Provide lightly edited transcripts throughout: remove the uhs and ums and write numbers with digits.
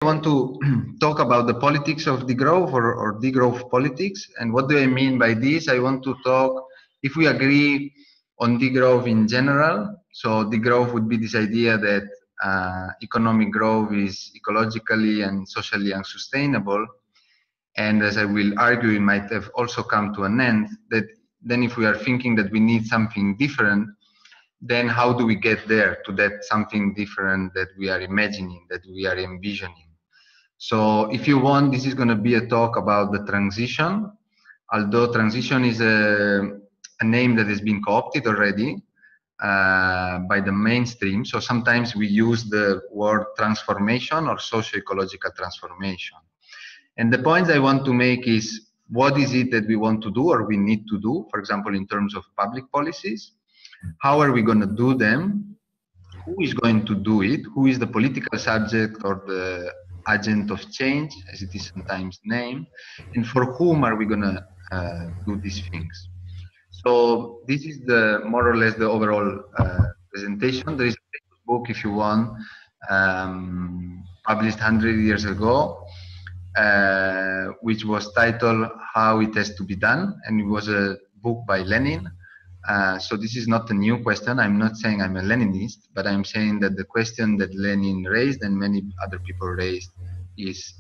I want to talk about the politics of degrowth or degrowth politics. And what do I mean by this? I want to talk, if we agree on degrowth in general. So degrowth would be this idea that economic growth is ecologically and socially unsustainable. And as I will argue, it might have also come to an end. That then if we are thinking that we need something different, then how do we get there to that something different that we are imagining, that we are envisioning? So if you want, this is going to be a talk about the transition, although transition is a name that has been co-opted already by the mainstream. So sometimes we use the word transformation or socio-ecological transformation. And the points I want to make is, what is it that we want to do or we need to do, for example, in terms of public policies? How are we going to do them? Who is going to do it? Who is the political subject or the agent of change, as it is sometimes named? And for whom are we going to do these things? So this is the more or less the overall presentation. There is a book, if you want, published 100 years ago, which was titled How It Has to Be Done, and it was a book by Lenin. So this is not a new question. I'm not saying I'm a Leninist, but I'm saying that the question that Lenin raised and many other people raised is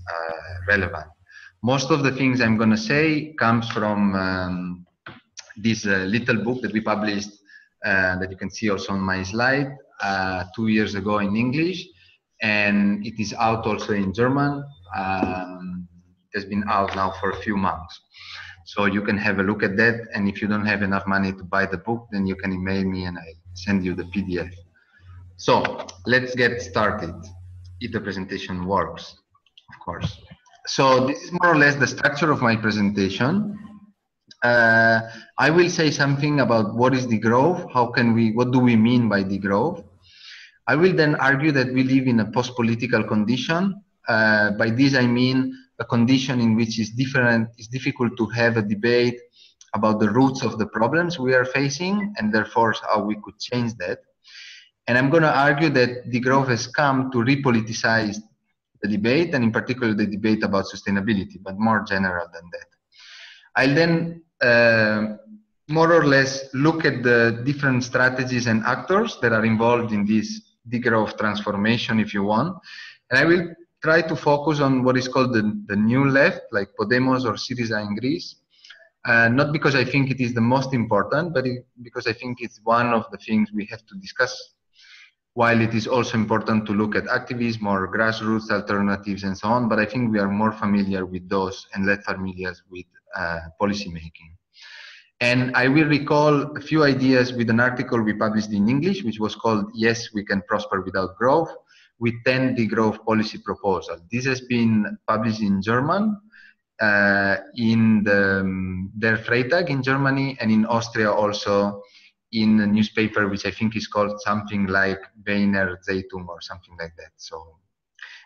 relevant. Most of the things I'm going to say comes from this little book that we published, that you can see also on my slide, 2 years ago in English, and it is out also in German. It has been out now for a few months. So you can have a look at that, and if you don't have enough money to buy the book, then you can email me and I send you the PDF. So let's get started, if the presentation works, of course. So this is more or less the structure of my presentation. I will say something about what is degrowth, what do we mean by degrowth. I will then argue that we live in a post-political condition. By this I mean a condition in which it's difficult to have a debate about the roots of the problems we are facing, and therefore how we could change that. And I'm going to argue that degrowth has come to repoliticize the debate, and in particular the debate about sustainability, but more general than that. I'll then more or less look at the different strategies and actors that are involved in this degrowth transformation, if you want. And I will try to focus on what is called the new left, like Podemos or Syriza in Greece. Not because I think it is the most important, but because I think it's one of the things we have to discuss, while it is also important to look at activism or grassroots alternatives and so on. But I think we are more familiar with those and less familiar with policy making. And I will recall a few ideas with an article we published in English, which was called Yes, We Can Prosper Without Growth, with 10 degrowth policy proposals. This has been published in German, in Der Freitag in Germany, and in Austria also in a newspaper which I think is called something like Wiener Zeitung or something like that. So,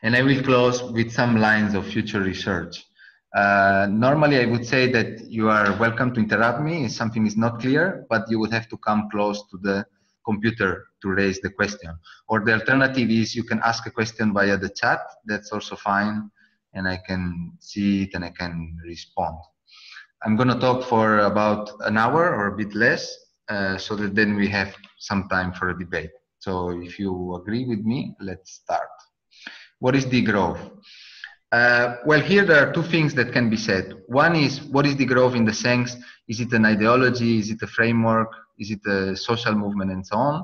and I will close with some lines of future research. Normally I would say that you are welcome to interrupt me if something is not clear, but you would have to come close to the computer to raise the question. Or the alternative is you can ask a question via the chat. That's also fine, and I can see it and I can respond. I'm going to talk for about an hour or a bit less, so that then we have some time for a debate. So if you agree with me, let's start. What is degrowth? Well, here there are two things that can be said. One is, what is degrowth in the sense, is it an ideology, is it a framework, is it a social movement and so on?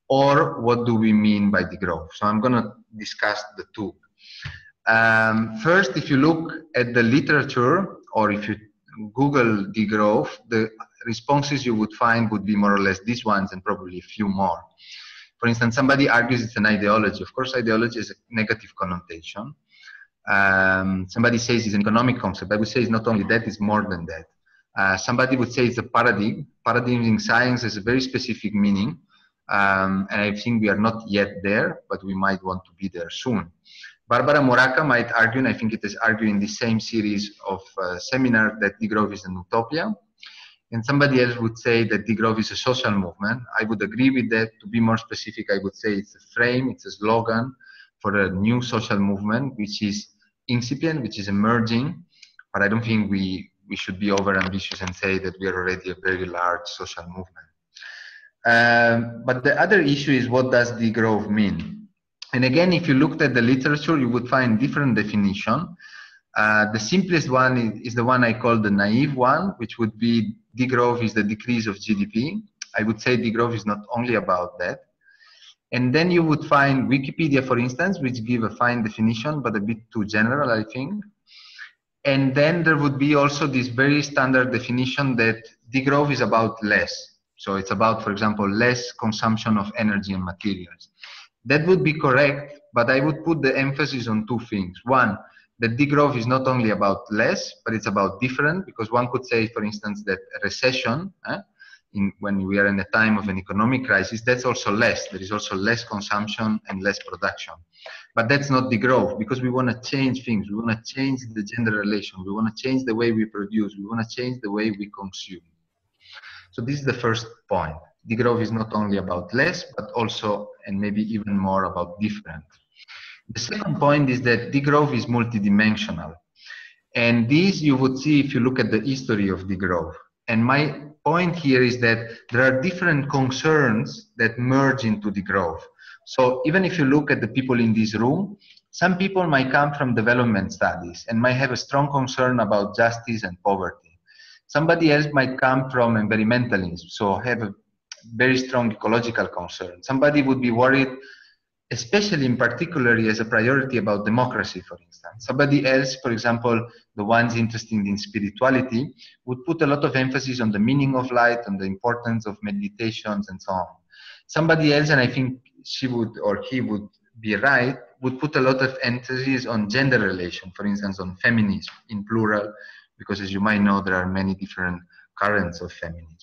Or what do we mean by degrowth? So I'm going to discuss the two. First, if you look at the literature, or if you Google degrowth, the responses you would find would be more or less these ones and probably a few more. For instance, somebody argues it's an ideology. Of course, ideology is a negative connotation. Somebody says it's an economic concept. I would say it's not only that, it's more than that. Somebody would say it's a paradigm. Paradigm in science has a very specific meaning. And I think we are not yet there, but we might want to be there soon. Barbara Moraca might argue, and I think it is argued in the same series of seminars, that degrowth is an utopia. And somebody else would say that degrowth is a social movement. I would agree with that. To be more specific, I would say it's a frame, it's a slogan for a new social movement, which is incipient, which is emerging, but I don't think we should be over ambitious and say that we are already a very large social movement. But the other issue is, what does degrowth mean? And again, if you looked at the literature, you would find different definition. The simplest one is the one I call the naive one, which would be degrowth is the decrease of GDP. I would say degrowth is not only about that. And then you would find Wikipedia, for instance, which give a fine definition, but a bit too general, I think. And then there would be also this very standard definition that degrowth is about less. So it's about, for example, less consumption of energy and materials. That would be correct, but I would put the emphasis on two things. One, that degrowth is not only about less, but it's about different, because one could say, for instance, that a recession, when we are in a time of an economic crisis, that's also less. There is also less consumption and less production. But that's not degrowth, because we want to change things. We want to change the gender relation. We want to change the way we produce. We want to change the way we consume. So this is the first point. Degrowth is not only about less, but also, and maybe even more, about different. The second point is that degrowth is multidimensional. And this you would see if you look at the history of degrowth. And my point here is that there are different concerns that merge into degrowth. So even if you look at the people in this room, some people might come from development studies and might have a strong concern about justice and poverty. Somebody else might come from environmentalism, so have a very strong ecological concern. Somebody would be worried, especially in particularly as a priority, about democracy, for instance. Somebody else, for example, the ones interested in spirituality, would put a lot of emphasis on the meaning of life, on the importance of meditations and so on. Somebody else, and I think she would or he would be right, would put a lot of emphasis on gender relation, for instance, on feminism in plural, because as you might know, there are many different currents of feminism.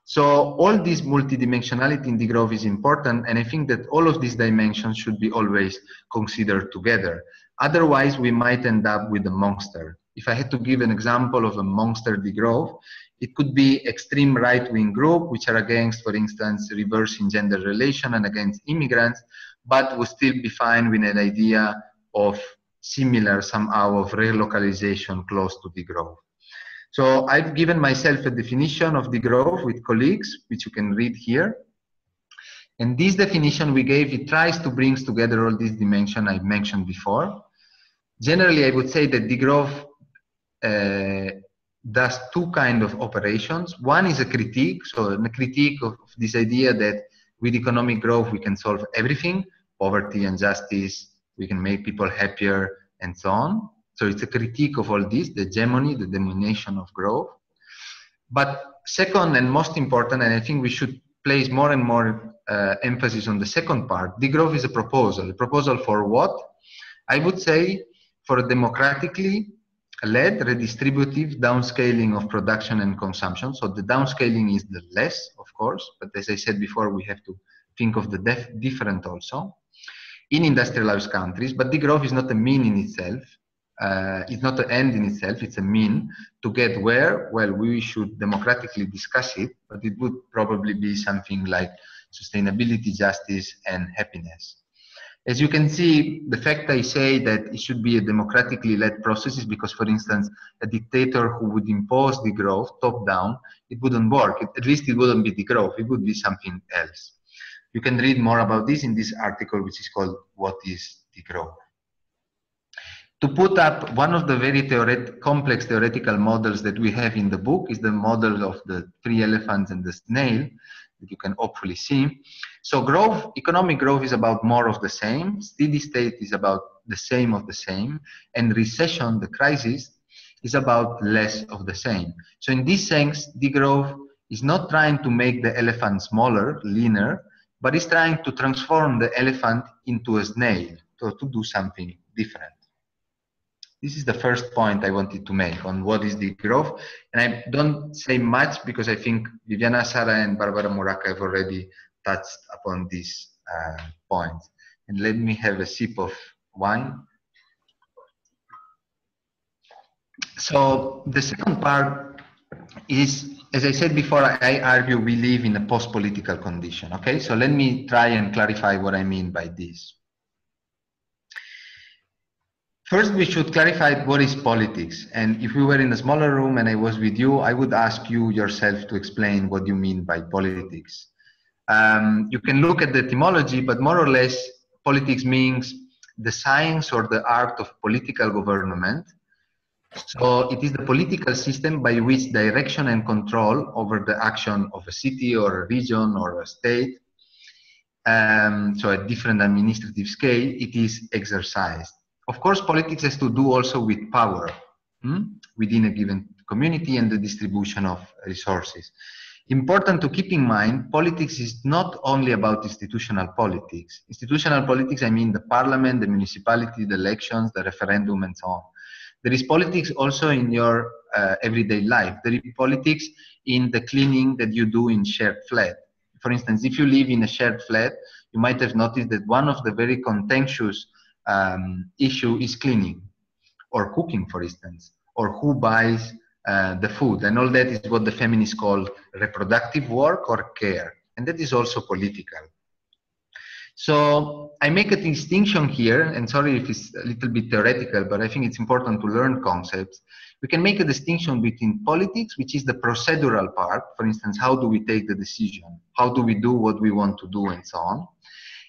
So all this multidimensionality in degrowth is important, and I think that all of these dimensions should be always considered together. Otherwise, we might end up with a monster. If I had to give an example of a monster degrowth, it could be extreme right-wing group, which are against, for instance, reversing gender relation and against immigrants, but would still be fine with an idea of similar somehow of relocalization close to degrowth. So I've given myself a definition of degrowth with colleagues, which you can read here. And this definition we gave, it tries to bring together all these dimensions I mentioned before. Generally, I would say that degrowth does two kinds of operations. One is a critique, so a critique of this idea that with economic growth we can solve everything, poverty and justice, we can make people happier and so on. So it's a critique of all this, the hegemony, the domination of growth. But second and most important, and I think we should place more and more emphasis on the second part, degrowth is a proposal. A proposal for what? I would say for a democratically led, redistributive downscaling of production and consumption. So the downscaling is the less, of course, but as I said before, we have to think of the different also in industrialized countries. But degrowth is not a mean in itself. It's not an end in itself, it's a mean to get where. Well, we should democratically discuss it, but it would probably be something like sustainability, justice, and happiness. As you can see, the fact I say that it should be a democratically led process is because, for instance, a dictator who would impose degrowth top down, it wouldn't work. At least it wouldn't be degrowth, it would be something else. You can read more about this in this article, which is called What is Degrowth? To put up one of the very complex theoretical models that we have in the book is the model of the 3 elephants and the snail that you can hopefully see. So growth, economic growth is about more of the same, steady state is about the same of the same, and recession, the crisis, is about less of the same. So in this sense, degrowth is not trying to make the elephant smaller, leaner, but is trying to transform the elephant into a snail, so to do something different. This is the first point I wanted to make on what is degrowth. And I don't say much because I think Viviana, Sara, and Barbara Muraca have already touched upon this point. And let me have a sip of wine. So the second part is, as I said before, I argue we live in a post-political condition. Okay, so let me try and clarify what I mean by this. First, we should clarify what is politics. And if we were in a smaller room and I was with you, I would ask you yourself to explain what you mean by politics. You can look at the etymology, but more or less, politics means the science or the art of political government. So it is the political system by which direction and control over the action of a city or a region or a state, so at different administrative scale, it is exercised. Of course, politics has to do also with power within a given community and the distribution of resources. Important to keep in mind, politics is not only about institutional politics. Institutional politics, I mean the parliament, the municipality, the elections, the referendum, and so on. There is politics also in your everyday life. There is politics in the cleaning that you do in shared flat. For instance, if you live in a shared flat, you might have noticed that one of the very contentious issue is cleaning or cooking, for instance, or who buys the food. And all that is what the feminists call reproductive work or care. And that is also political. So I make a distinction here, and sorry if it's a little bit theoretical, but I think it's important to learn concepts. We can make a distinction between politics, which is the procedural part. For instance, how do we take the decision? How do we do what we want to do, and so on?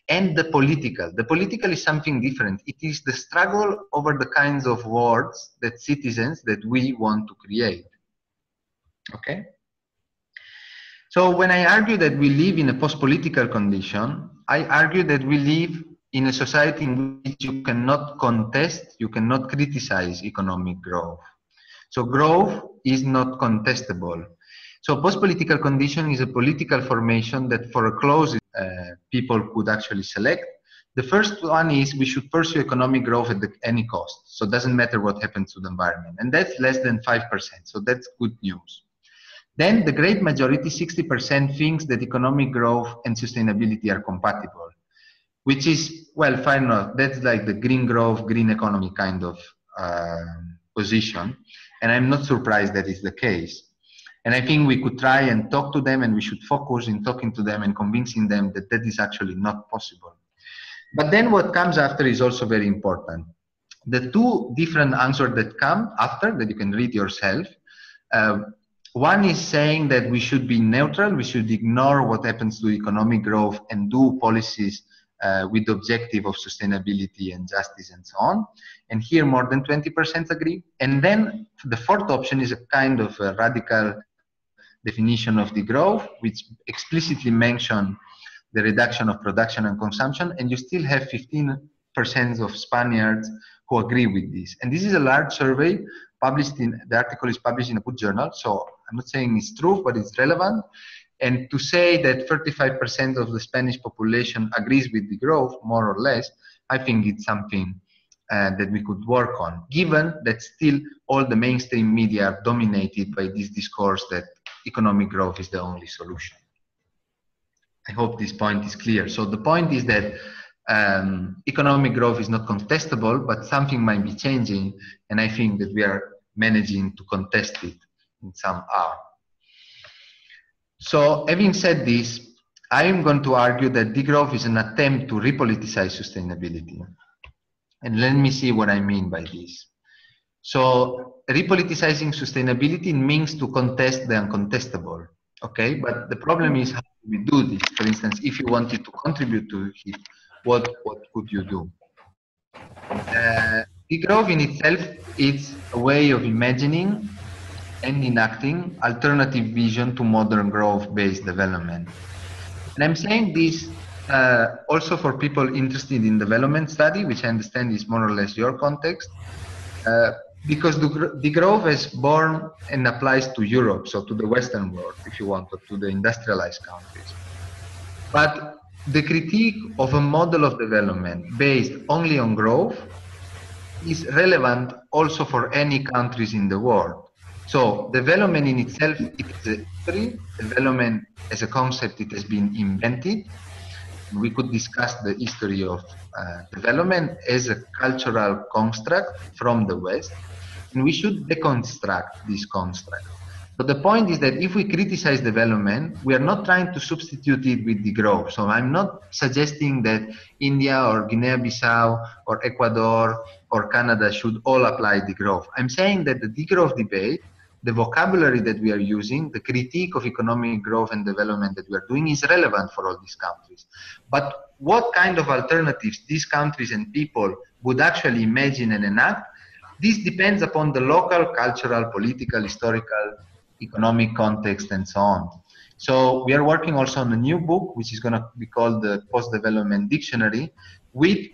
And the political. The political is something different. It is the struggle over the kinds of words that citizens that we want to create. Okay? So when I argue that we live in a post-political condition, I argue that we live in a society in which you cannot contest, you cannot criticize economic growth. So growth is not contestable. So post-political condition is a political formation that for a close people could actually select. The first one is we should pursue economic growth at any cost. So it doesn't matter what happens to the environment. And that's less than 5%. So that's good news. Then the great majority, 60%, thinks that economic growth and sustainability are compatible, which is, well, fine enough. That's like the green growth, green economy kind of position. And I'm not surprised that is the case. And I think we could try and talk to them, and we should focus in talking to them and convincing them that that is actually not possible. But then what comes after is also very important. The two different answers that come after, that you can read yourself, one is saying that we should be neutral, we should ignore what happens to economic growth and do policies with the objective of sustainability and justice and so on. And here more than 20% agree. And then the fourth option is a kind of a radical definition of degrowth, which explicitly mention the reduction of production and consumption, and you still have 15% of Spaniards who agree with this. And this is a large survey published in, the article is published in a good journal, so I'm not saying it's true, but it's relevant. And to say that 35% of the Spanish population agrees with the growth, more or less, I think it's something that we could work on, given that still all the mainstream media are dominated by this discourse that economic growth is the only solution. I hope this point is clear. So the point is that economic growth is not contestable, but something might be changing, and I think that we are managing to contest it in some art. So having said this, I am going to argue that degrowth is an attempt to repoliticize sustainability. And let me see what I mean by this. So repoliticizing sustainability means to contest the uncontestable. Okay, but the problem is how we do this. For instance, if you wanted to contribute to it, what could you do? Degrowth in itself is a way of imagining and enacting alternative vision to modern growth-based development. And I'm saying this also for people interested in development study, which I understand is more or less your context, because degrowth is born and applies to Europe, so to the Western world, if you want, or to the industrialized countries. But the critique of a model of development based only on growth is relevant also for any countries in the world. So development in itself, it is a history. Development as a concept, it has been invented. We could discuss the history of development as a cultural construct from the West, and we should deconstruct this construct. But the point is that if we criticize development, we are not trying to substitute it with degrowth. So I'm not suggesting that India or Guinea-Bissau or Ecuador or Canada should all apply degrowth. I'm saying that the degrowth debate, the vocabulary that we are using, the critique of economic growth and development that we are doing is relevant for all these countries. But what kind of alternatives these countries and people would actually imagine and enact, this depends upon the local, cultural, political, historical, economic context, and so on. So we are working also on a new book, which is going to be called the Post-Development Dictionary, with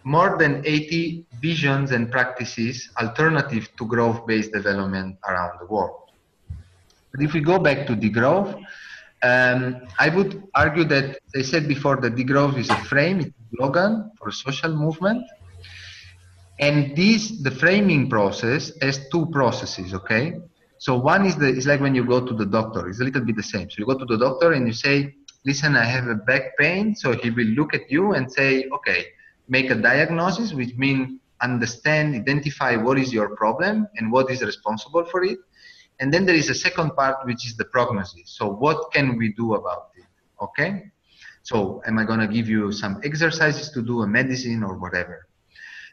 more than 80 visions and practices alternative to growth-based development around the world. But if we go back to degrowth, I would argue that, as I said before, that degrowth is a frame, it's a slogan for a social movement. And the framing process has two processes, okay? So one is it's like when you go to the doctor, it's a little bit the same. So you go to the doctor and you say, listen, I have a back pain. So he will look at you and say, okay, make a diagnosis, which means understand, identify what is your problem and what is responsible for it. And then there is a second part, which is the prognosis. So what can we do about it, okay? So am I gonna give you some exercises to do, a medicine or whatever?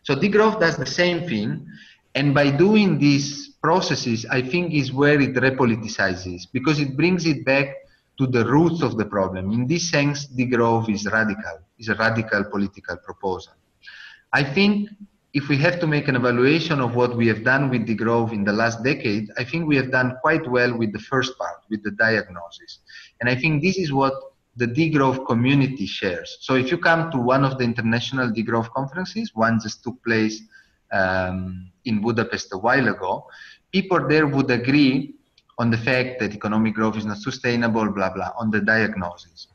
So degrowth does the same thing, and by doing these processes, I think is where it repoliticizes, because it brings it back to the roots of the problem. In this sense, degrowth is a radical political proposal. I think if we have to make an evaluation of what we have done with degrowth in the last decade, I think we have done quite well with the first part, with the diagnosis. And I think this is what the degrowth community shares. So if you come to one of the international degrowth conferences, one just took place in Budapest a while ago, people there would agree on the fact that economic growth is not sustainable, blah, blah, on the diagnosis.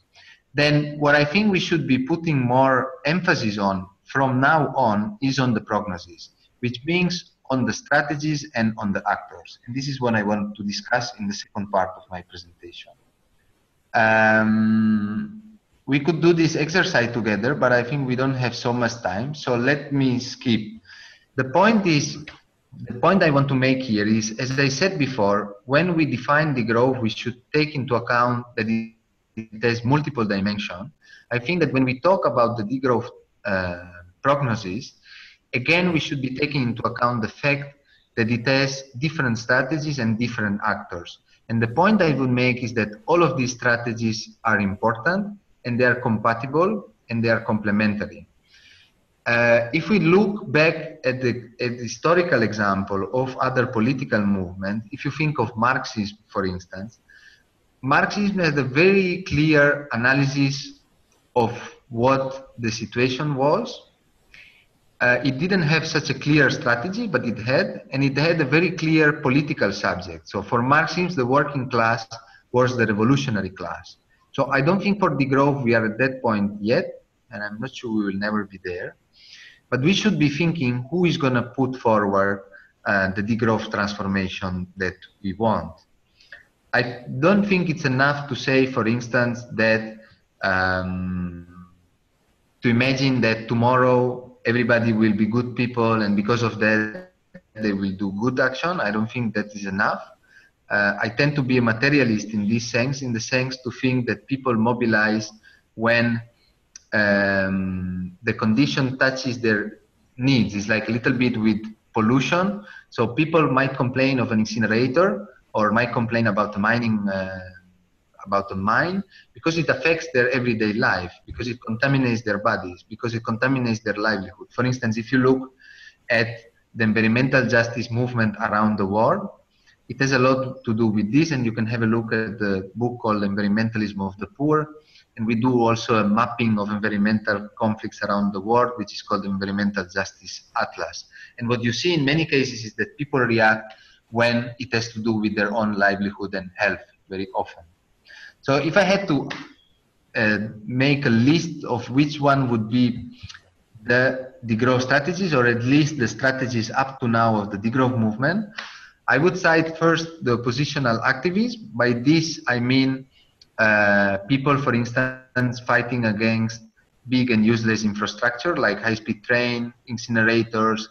Then what I think we should be putting more emphasis on from now on is on the prognosis, which means on the strategies and on the actors. And this is what I want to discuss in the second part of my presentation. We could do this exercise together, but I think we don't have so much time, so let me skip. The point I want to make here is, as I said before, when we define degrowth, we should take into account that it has multiple dimensions. I think that when we talk about the degrowth prognosis, again, we should be taking into account the fact that it has different strategies and different actors. And the point I would make is that all of these strategies are important, and they are compatible, and they are complementary. If we look back at the historical example of other political movements, if you think of Marxism, for instance, Marxism has a very clear analysis of what the situation was. It didn't have such a clear strategy, but it had a very clear political subject. So for Marxism, the working class was the revolutionary class. So I don't think for degrowth we are at that point yet, and I'm not sure we will never be there. But we should be thinking who is going to put forward the degrowth transformation that we want. I don't think it's enough to say, for instance, that to imagine that tomorrow everybody will be good people, and because of that they will do good action. I don't think that is enough. I tend to be a materialist in this sense, in the sense to think that people mobilize when the condition touches their needs. It's like a little bit with pollution. So people might complain of an incinerator, or might complain about the mining, about a mine, because it affects their everyday life, because it contaminates their bodies, because it contaminates their livelihood. For instance, if you look at the environmental justice movement around the world, it has a lot to do with this, and you can have a look at the book called Environmentalism of the Poor, and we do also a mapping of environmental conflicts around the world, which is called the Environmental Justice Atlas. And what you see in many cases is that people react when it has to do with their own livelihood and health very often. So if I had to make a list of which one would be the degrowth strategies, or at least the strategies up to now of the degrowth movement, I would cite first the oppositional activists. By this I mean people, for instance, fighting against big and useless infrastructure like high-speed train, incinerators,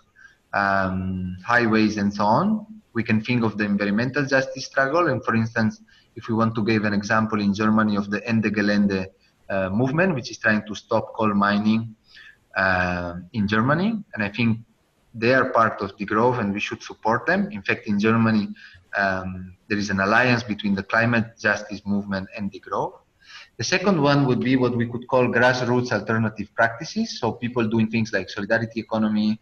highways, and so on. We can think of the environmental justice struggle, and for instance, if we want to give an example in Germany of the Ende Gelände movement, which is trying to stop coal mining in Germany. And I think they are part of degrowth and we should support them. In fact, in Germany, there is an alliance between the climate justice movement and degrowth. The second one would be what we could call grassroots alternative practices. So people doing things like solidarity economy,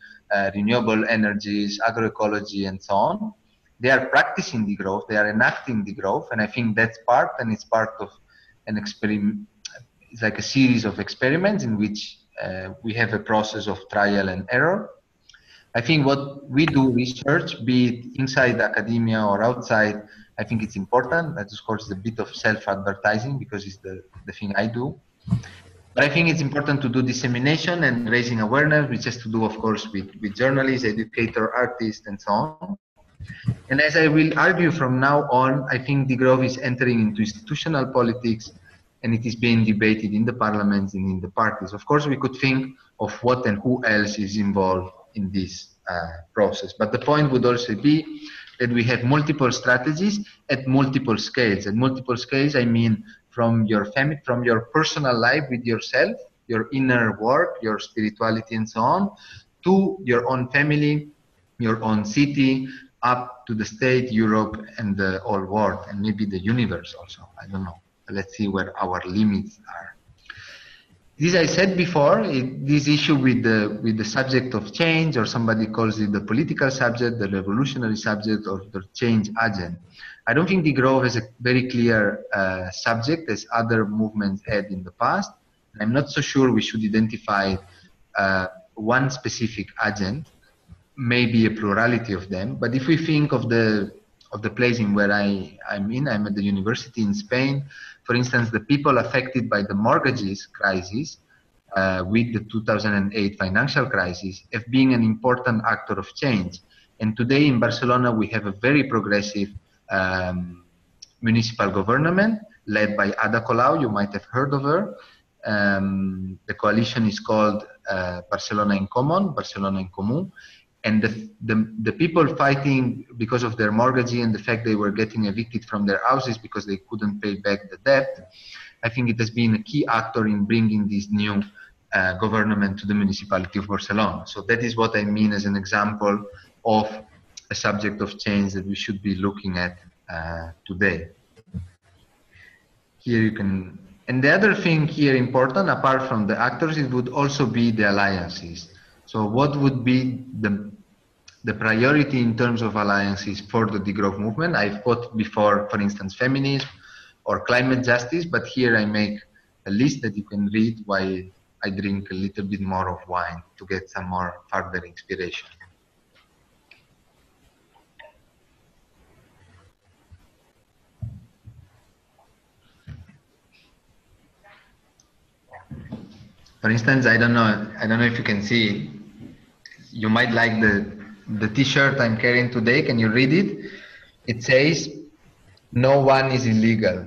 renewable energies, agroecology, and so on. They are practicing degrowth, they are enacting degrowth, and I think that's part, and it's part of an experiment. It's like a series of experiments in which we have a process of trial and error. I think what we do research, be it inside academia or outside, I think it's important. That, of course, is a bit of self-advertising because it's the thing I do. But I think it's important to do dissemination and raising awareness, which has to do, of course, with journalists, educators, artists, and so on. And as I will argue from now on, I think degrowth is entering into institutional politics, and it is being debated in the parliaments and in the parties. Of course, we could think of what and who else is involved in this process. But the point would also be that we have multiple strategies at multiple scales. At multiple scales, I mean from your family, from your personal life with yourself, your inner work, your spirituality, and so on, to your own family, your own city, up to the state, Europe, and the whole world, and maybe the universe also. I don't know. Let's see where our limits are. This I said before, this issue with the subject of change, or somebody calls it the political subject, the revolutionary subject, or the change agent. I don't think degrowth is a very clear subject as other movements had in the past. I'm not so sure we should identify one specific agent, maybe a plurality of them. But if we think of the place in where I'm at the university in Spain. For instance, the people affected by the mortgages crisis with the 2008 financial crisis have been an important actor of change. And today in Barcelona, we have a very progressive municipal government led by Ada Colau. You might have heard of her. The coalition is called Barcelona en Comú, Barcelona en Comú. And the people fighting because of their mortgage and the fact they were getting evicted from their houses because they couldn't pay back the debt, I think it has been a key actor in bringing this new government to the municipality of Barcelona. So that is what I mean as an example of a subject of change that we should be looking at today. Here you can, and the other thing here important, apart from the actors, it would also be the alliances. So what would be the priority in terms of alliances for the degrowth movement? I've put before, for instance, feminism or climate justice, but here I make a list that you can read while I drink a little bit more of wine to get some more further inspiration. For instance, I don't know if you can see, you might like the t-shirt I'm carrying today. Can you read it? It says, "No one is illegal."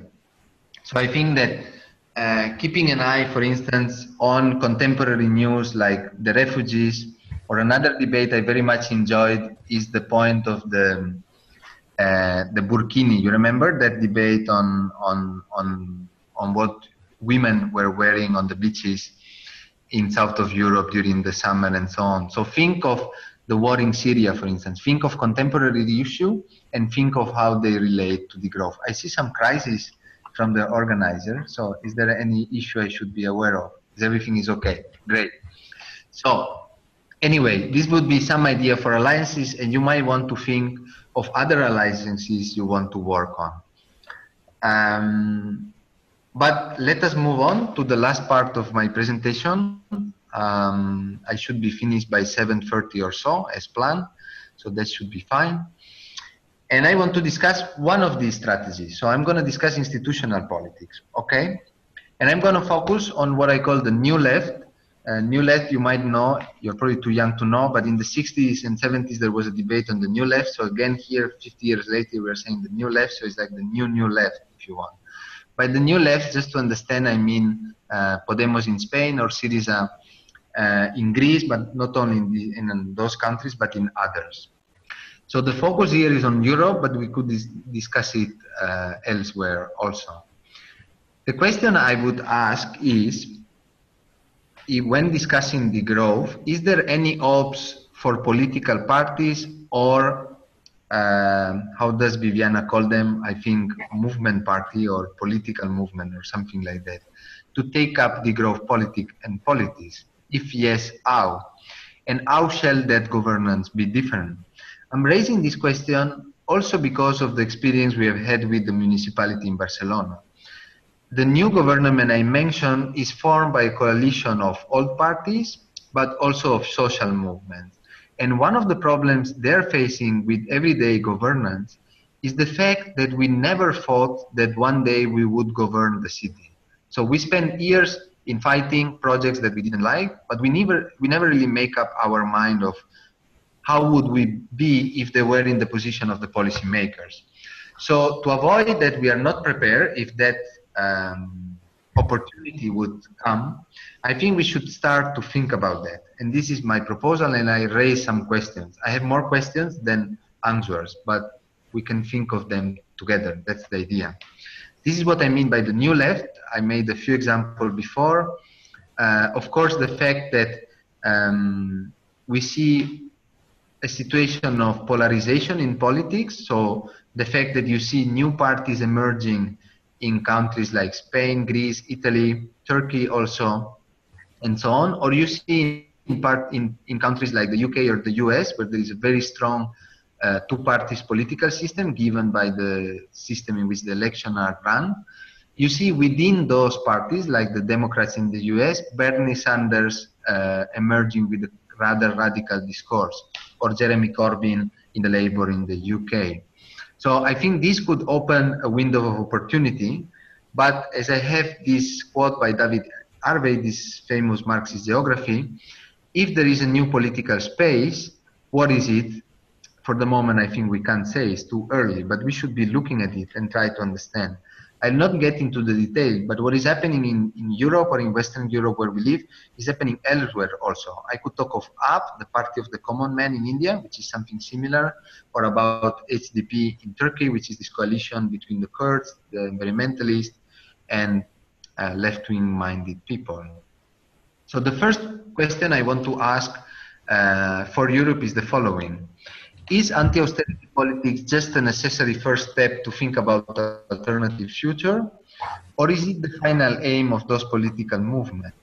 So I think that keeping an eye, for instance, on contemporary news like the refugees, or another debate I very much enjoyed is the point of the burkini. You remember that debate on what women were wearing on the beaches in south of Europe during the summer and so on. So think of the war in Syria, for instance. Think of contemporary issue and think of how they relate to degrowth. I see some crisis from the organizer. So is there any issue I should be aware of? Is everything is okay? Great. So anyway, this would be some idea for alliances, and you might want to think of other alliances you want to work on. But let us move on to the last part of my presentation. I should be finished by 7:30 or so as planned, so that should be fine. And I want to discuss one of these strategies. So I'm going to discuss institutional politics, okay? And I'm going to focus on what I call the new left. New left, you might know, you're probably too young to know, but in the 60s and 70s there was a debate on the new left. So again here, 50 years later, we're saying the new left, so it's like the new left, if you want. By the new left, just to understand, I mean Podemos in Spain or Syriza in Greece, but not only in those countries, but in others. So the focus here is on Europe, but we could discuss it elsewhere also. The question I would ask is, when discussing degrowth, is there any hopes for political parties or how does Viviana call them? I think movement party or political movement or something like that, to take up degrowth politic and politics? If yes, how? And how shall that governance be different? I'm raising this question also because of the experience we have had with the municipality in Barcelona. The new government I mentioned is formed by a coalition of old parties, but also of social movements. And one of the problems they're facing with everyday governance is the fact that we never thought that one day we would govern the city. So we spent years in fighting projects that we didn't like, but we never really make up our mind of how would we be if they were in the position of the policymakers. So to avoid that we are not prepared if that opportunity would come, I think we should start to think about that. And this is my proposal, and I raise some questions. I have more questions than answers, but we can think of them together. That's the idea. This is what I mean by the new left. I made a few examples before. Of course, the fact that we see a situation of polarization in politics. So the fact that you see new parties emerging in countries like Spain, Greece, Italy, Turkey also, and so on, or you see in countries like the UK or the US, where there is a very strong two-parties political system given by the system in which the elections are run. You see within those parties, like the Democrats in the US, Bernie Sanders emerging with a rather radical discourse, or Jeremy Corbyn in the Labour in the UK. So I think this could open a window of opportunity, but as I have this quote by David Harvey, this famous Marxist geography, if there is a new political space, what is it? For the moment, I think we can't say, it's too early, but we should be looking at it and try to understand. I'll not get into the detail, but what is happening in Europe or in Western Europe where we live is happening elsewhere also. I could talk of AP, the Party of the Common Man in India, which is something similar, or about HDP in Turkey, which is this coalition between the Kurds, the environmentalists, and left-wing minded people. So the first question I want to ask for Europe is the following. Is anti-austerity politics just a necessary first step to think about an alternative future? Or is it the final aim of those political movements,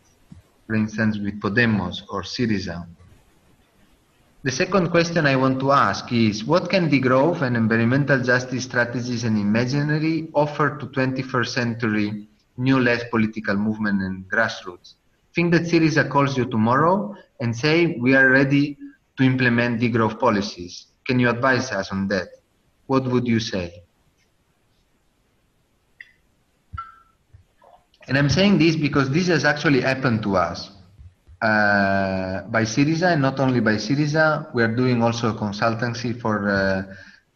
for instance, with Podemos or Syriza? The second question I want to ask is, what can degrowth and environmental justice strategies and imaginary offer to 21st century new left political movement and grassroots? Think that Syriza calls you tomorrow and say, we are ready to implement degrowth policies. Can you advise us on that? What would you say? And I'm saying this because this has actually happened to us by Syriza, and not only by Syriza. We are doing also a consultancy for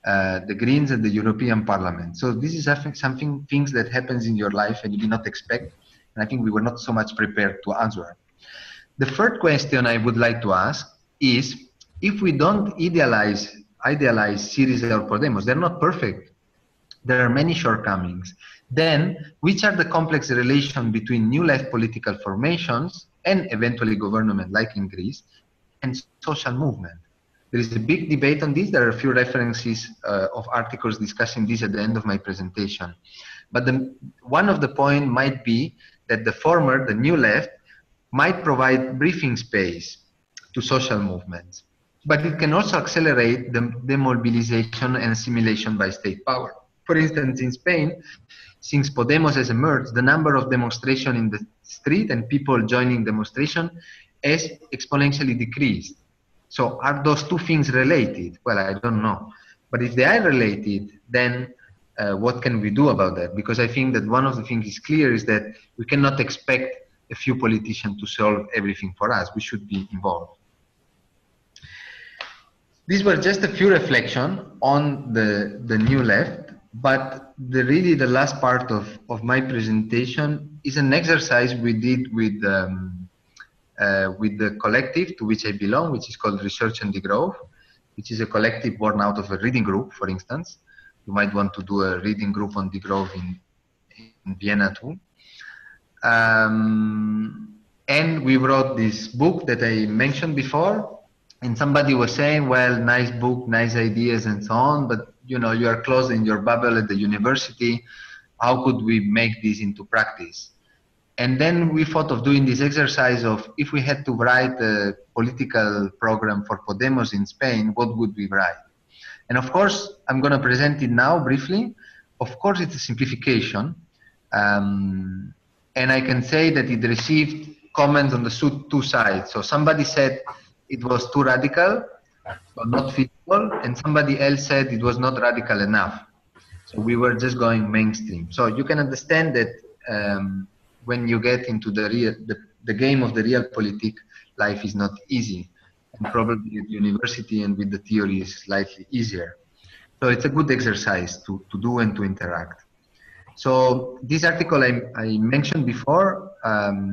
the Greens and the European Parliament. So this is things that happens in your life and you did not expect. And I think we were not so much prepared to answer. The third question I would like to ask is, if we don't idealize Syriza or Podemos, they're not perfect. There are many shortcomings. Then, which are the complex relations between new left political formations and eventually government, like in Greece, and social movement? There is a big debate on this. There are a few references of articles discussing this at the end of my presentation. But one of the points might be that the former, the new left, might provide breathing space to social movements. But it can also accelerate the demobilization and assimilation by state power. For instance, in Spain, since Podemos has emerged, the number of demonstrations in the street and people joining demonstration has exponentially decreased. So are those two things related? Well, I don't know. But if they are related, then what can we do about that? Because I think that one of the things is clear is that we cannot expect a few politicians to solve everything for us. We should be involved. These were just a few reflections on the new left, but really the last part of my presentation is an exercise we did with the collective to which I belong, which is called Research Degrowth, which is a collective born out of a reading group, for instance. You might want to do a reading group on degrowth in Vienna too. And we wrote this book that I mentioned before, And somebody was saying, well, nice book, nice ideas and so on, but you know, you are closed in your bubble at the university. How could we make this into practice? And then we thought of doing this exercise of, if we had to write a political program for Podemos in Spain, what would we write? And of course, I'm going to present it now briefly. Of course, it's a simplification. And I can say that it received comments on the two sides. So somebody said it was too radical, but not feasible. And somebody else said it was not radical enough. So we were just going mainstream. So you can understand that when you get into the game of the realpolitik, life is not easy. And probably at university and with the theory is slightly easier. So it's a good exercise to do and to interact. So this article I mentioned before,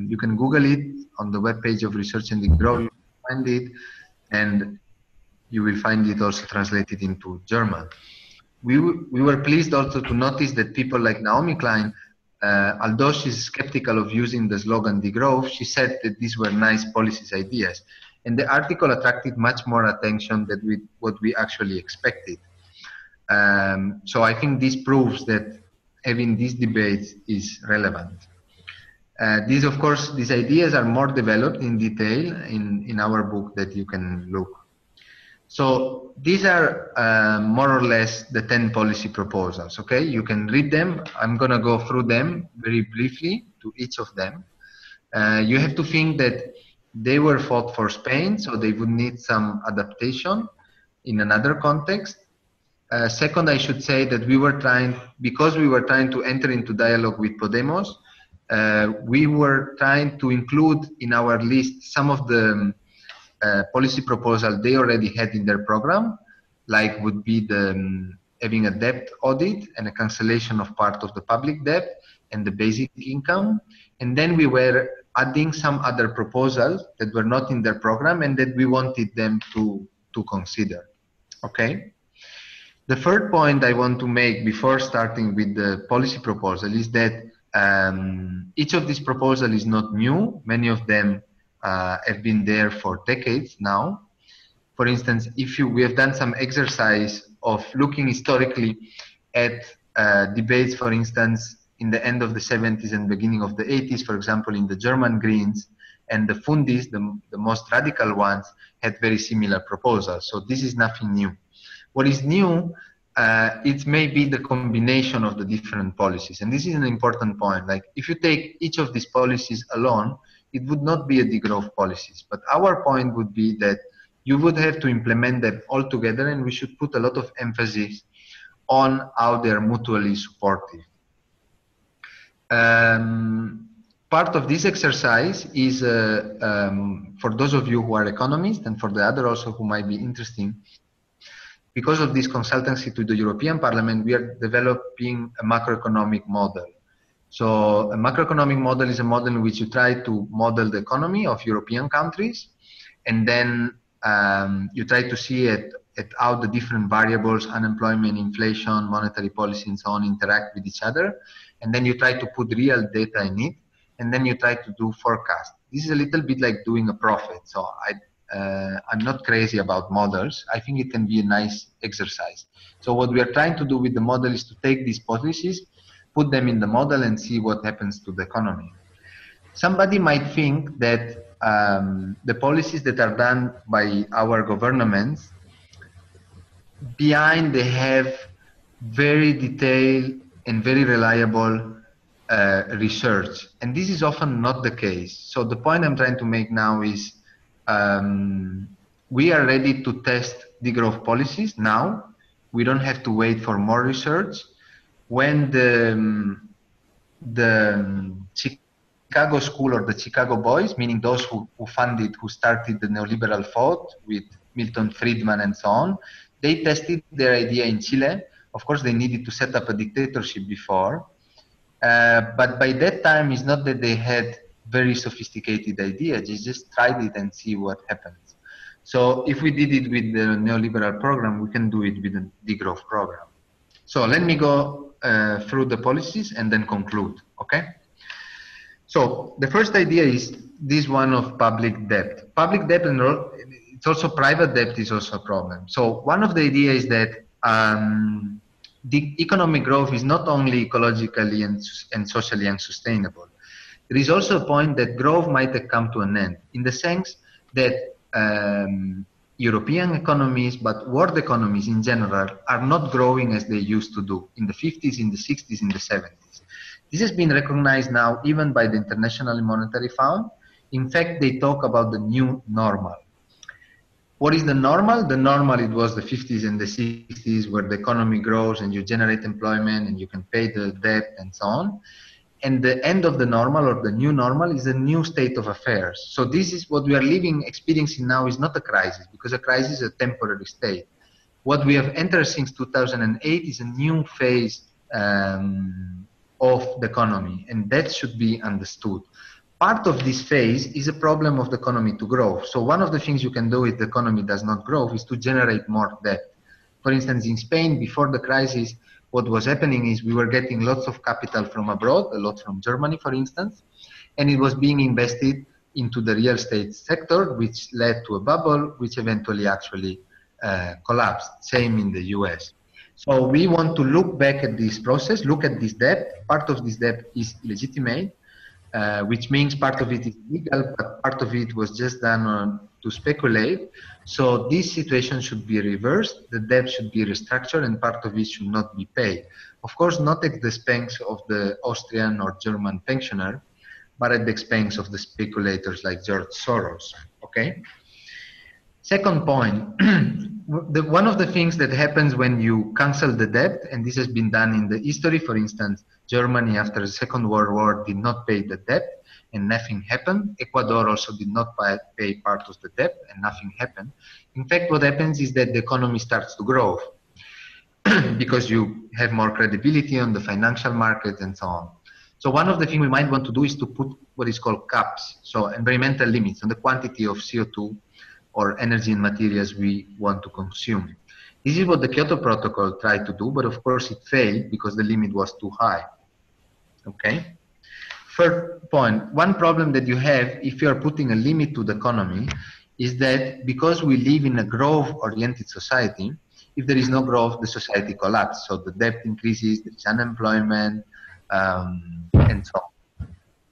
you can Google it on the webpage of Research and Degrowth, you can find it, and you will find it also translated into German. We were pleased also to notice that people like Naomi Klein, although she's skeptical of using the slogan degrowth, she said that these were nice policies ideas. And the article attracted much more attention than what we actually expected. So I think this proves that having these debates is relevant. Of course, these ideas are more developed in detail in our book that you can look. So these are more or less the 10 policy proposals, okay? You can read them. I'm going to go through them very briefly to each of them. You have to think that they were fought for Spain, so they would need some adaptation in another context. Second, I should say that because we were trying to enter into dialogue with Podemos, we were trying to include in our list some of the policy proposal they already had in their program, like would be having a debt audit and a cancellation of part of the public debt and the basic income. And then we were adding some other proposals that were not in their program and that we wanted them to consider. Okay. The third point I want to make before starting with the policy proposal is that each of these proposals is not new. Many of them have been there for decades now. For instance, we have done some exercise of looking historically at debates, for instance, in the end of the 70s and beginning of the 80s, for example, in the German Greens, and the Fundis, the most radical ones, had very similar proposals. So this is nothing new. What is new, it may be the combination of the different policies. And this is an important point. Like, if you take each of these policies alone, it would not be a degrowth policies. But our point would be that you would have to implement them all together, and we should put a lot of emphasis on how they are mutually supportive. Part of this exercise is, for those of you who are economists and for the other also who might be interesting, because of this consultancy to the European Parliament, we are developing a macroeconomic model. So a macroeconomic model is a model in which you try to model the economy of European countries, and then you try to see at how the different variables, unemployment, inflation, monetary policy, and so on, interact with each other. And then you try to put real data in it, and then you try to do forecast. This is a little bit like doing a profit. So I'm not crazy about models. I think it can be a nice exercise. So what we are trying to do with the model is to take these policies, put them in the model, and see what happens to the economy. Somebody might think that the policies that are done by our governments, behind they have very detailed and very reliable research. And this is often not the case. So the point I'm trying to make now is we are ready to test degrowth policies now. We don't have to wait for more research. When the Chicago School or the Chicago Boys, meaning those who started the neoliberal thought with Milton Friedman and so on, they tested their idea in Chile. Of course, they needed to set up a dictatorship before. But by that time, it's not that they had very sophisticated ideas. They just tried it and see what happens. So if we did it with the neoliberal program, we can do it with the degrowth program. So let me go through the policies and then conclude, okay? So the first idea is this one of public debt. Public debt and it's also private debt is also a problem. So one of the ideas is that the economic growth is not only ecologically and socially unsustainable. There is also a point that growth might have come to an end, in the sense that European economies, but world economies in general, are not growing as they used to do in the 50s, in the 60s, in the 70s. This has been recognized now even by the International Monetary Fund. In fact, they talk about the new normal. What is the normal? The normal, it was the 50s and the 60s, where the economy grows and you generate employment and you can pay the debt and so on. And the end of the normal, or the new normal, is a new state of affairs. So this is what we are experiencing now is not a crisis, because a crisis is a temporary state. What we have entered since 2008 is a new phase of the economy, and that should be understood. Part of this phase is a problem of the economy to grow. So one of the things you can do if the economy does not grow is to generate more debt. For instance, in Spain, before the crisis, what was happening is we were getting lots of capital from abroad, a lot from Germany, for instance, and it was being invested into the real estate sector, which led to a bubble, which eventually actually collapsed. Same in the US. So we want to look back at this process, look at this debt. Part of this debt is legitimate, which means part of it is legal, but part of it was just done to speculate. So this situation should be reversed, the debt should be restructured, and part of it should not be paid. Of course, not at the expense of the Austrian or German pensioner, but at the expense of the speculators like George Soros, okay? Second point, one of the things that happens when you cancel the debt, and this has been done in the history, for instance, Germany after the Second World War did not pay the debt and nothing happened. Ecuador also did not pay part of the debt and nothing happened. In fact, what happens is that the economy starts to grow because you have more credibility on the financial market and so on. So one of the things we might want to do is to put what is called caps, so environmental limits on the quantity of CO2 or energy and materials we want to consume. This is what the Kyoto Protocol tried to do, but of course it failed because the limit was too high. Okay. Third point, one problem that you have if you are putting a limit to the economy is that because we live in a growth-oriented society, if there is no growth, the society collapses. So the debt increases, there is unemployment, and so on.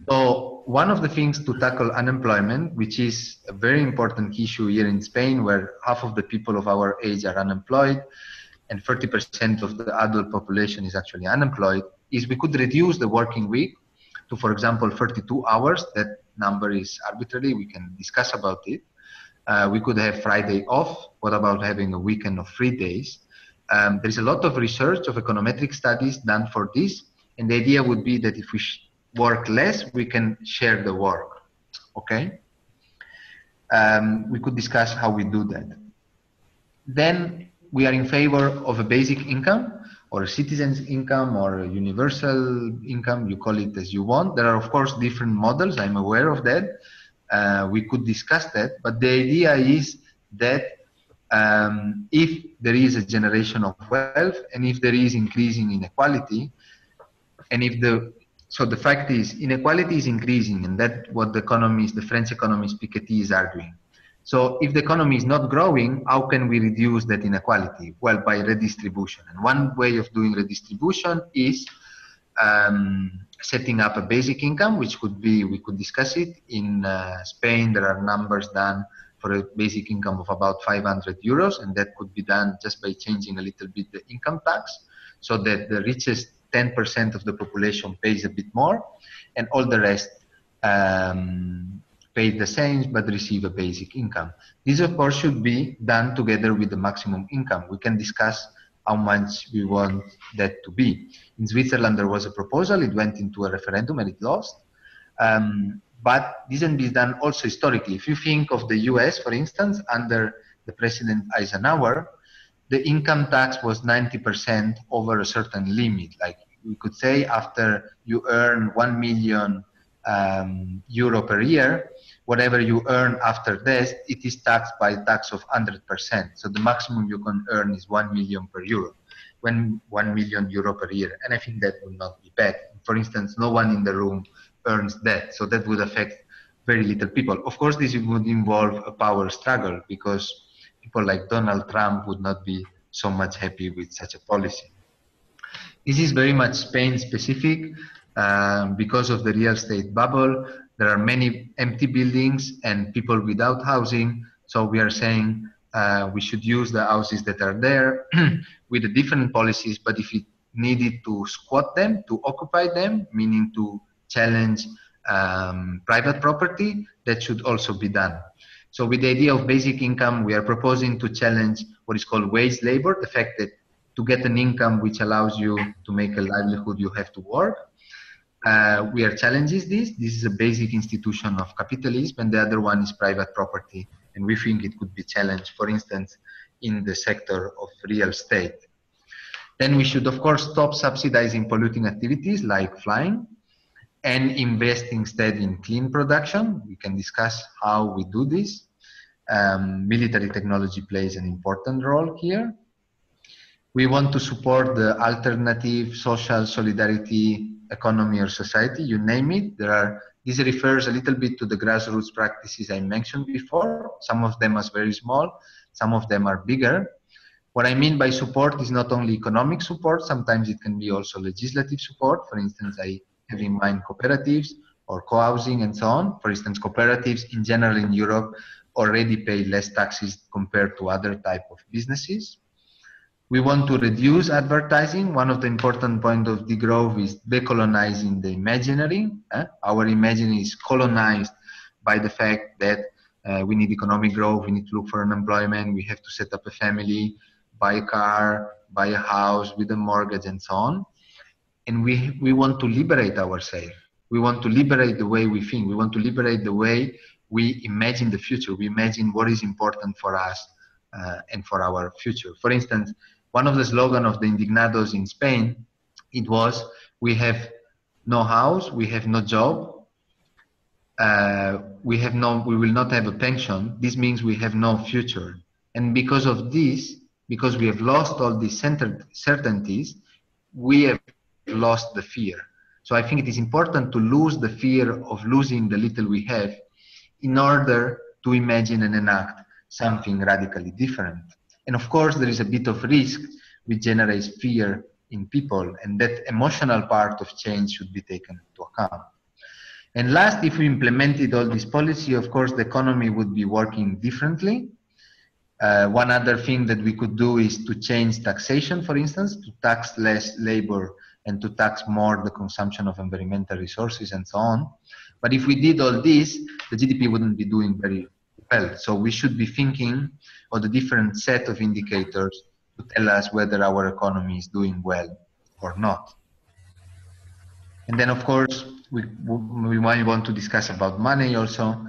So one of the things to tackle unemployment, which is a very important issue here in Spain, where half of the people of our age are unemployed and 30% of the adult population is actually unemployed, is we could reduce the working week to, for example, 32 hours. That number is arbitrary. We can discuss about it. We could have Friday off. What about having a weekend of 3 days? There's a lot of research of econometric studies done for this. And the idea would be that if we work less, we can share the work, okay? We could discuss how we do that. Then we are in favor of a basic income or a citizen's income or a universal income, you call it as you want. There are, of course, different models. I'm aware of that. We could discuss that, but the idea is that if there is a generation of wealth and if there is increasing inequality, and if so the fact is inequality is increasing, and that's what the French economist Piketty is arguing. So if the economy is not growing, how can we reduce that inequality? Well, by redistribution. And one way of doing redistribution is setting up a basic income, which could be, we could discuss it. In Spain, there are numbers done for a basic income of about 500 euros, and that could be done just by changing a little bit the income tax, so that the richest 10% of the population pays a bit more, and all the rest pay the same but receive a basic income. This, of course, should be done together with the maximum income. We can discuss how much we want that to be. In Switzerland, there was a proposal. It went into a referendum and it lost. But this has been done also historically. If you think of the US, for instance, under the President Eisenhower, the income tax was 90% over a certain limit. Like we could say, after you earn 1 million euro per year, whatever you earn after this, it is taxed by a tax of 100%. So the maximum you can earn is 1 million per euro, 1 million euro per year. And I think that will not be bad. For instance, no one in the room earns that. So that would affect very little people. Of course, this would involve a power struggle, because people like Donald Trump would not be so much happy with such a policy. This is very much Spain specific. Because of the real estate bubble, there are many empty buildings and people without housing. So we are saying we should use the houses that are there with the different policies, but if it needed to squat them, to occupy them, meaning to challenge private property, that should also be done. So with the idea of basic income, we are proposing to challenge what is called wage labor, the fact that to get an income which allows you to make a livelihood, you have to work. We are challenging this. This is a basic institution of capitalism, and the other one is private property. And we think it could be challenged, for instance, in the sector of real estate. Then we should, of course, stop subsidizing polluting activities like flying and invest instead in clean production. We can discuss how we do this. Military technology plays an important role here. We want to support the alternative social solidarity economy or society, you name it. This refers a little bit to the grassroots practices I mentioned before. Some of them are very small, some of them are bigger. What I mean by support is not only economic support, sometimes it can be also legislative support. For instance, I have in mind cooperatives or co-housing and so on. For instance, cooperatives in general in Europe already pay less taxes compared to other type of businesses. We want to reduce advertising. One of the important points of degrowth is decolonizing the imaginary. Our imaginary is colonized by the fact that we need economic growth, we need to look for unemployment, we have to set up a family, buy a car, buy a house with a mortgage and so on. And we want to liberate ourselves. We want to liberate the way we think. We want to liberate the way we imagine the future. We imagine what is important for us and for our future. For instance, one of the slogans of the indignados in Spain, it was, we have no house, we have no job, we will not have a pension. This means we have no future. And because of this, because we have lost all these certainties, we have lost the fear. So I think it is important to lose the fear of losing the little we have in order to imagine and enact something radically different. And of course, there is a bit of risk which generates fear in people, and that emotional part of change should be taken into account. And last, if we implemented all this policy, of course, the economy would be working differently. One other thing that we could do is to change taxation, for instance, to tax less labor and to tax more the consumption of environmental resources and so on. But if we did all this, the GDP wouldn't be doing very well. So we should be thinking of the different set of indicators to tell us whether our economy is doing well or not. And then, of course, we might want to discuss about money also,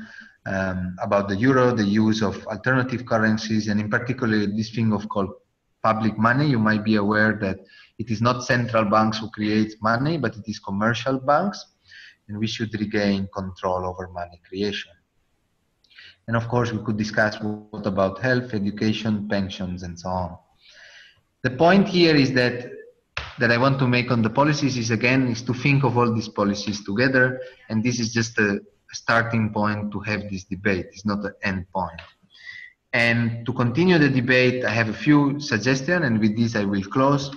about the euro, the use of alternative currencies, and in particular this thing of called public money. You might be aware that it is not central banks who create money, but it is commercial banks, and we should regain control over money creation. And of course, we could discuss what about health, education, pensions, and so on. The point here is that I want to make on the policies is to think of all these policies together, and this is just a starting point to have this debate. It's not the end point. And to continue the debate, I have a few suggestions, and with this I will close.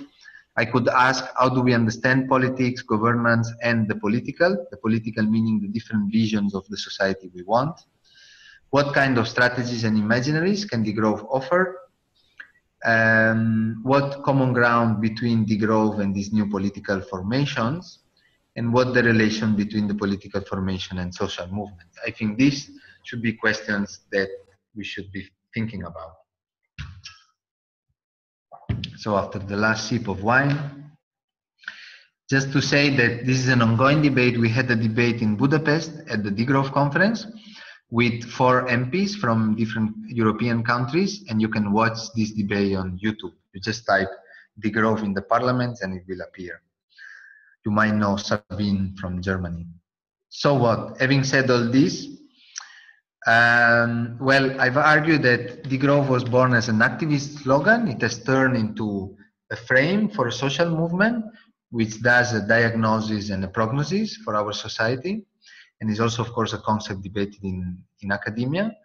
I could ask, how do we understand politics, governance, and the political meaning the different visions of the society we want? What kind of strategies and imaginaries can degrowth offer? What common ground between degrowth and these new political formations? And what the relation between the political formation and social movements? I think these should be questions that we should be thinking about. So after the last sip of wine, just to say that this is an ongoing debate. We had a debate in Budapest at the Degrowth conference with 4 MPs from different European countries, and you can watch this debate on YouTube. You just type degrowth in the parliament and it will appear. You might know Sabine from Germany. So what? Having said all this, well, I've argued that degrowth was born as an activist slogan. It has turned into a frame for a social movement which does a diagnosis and a prognosis for our society. and is also, of course, a concept debated in academia.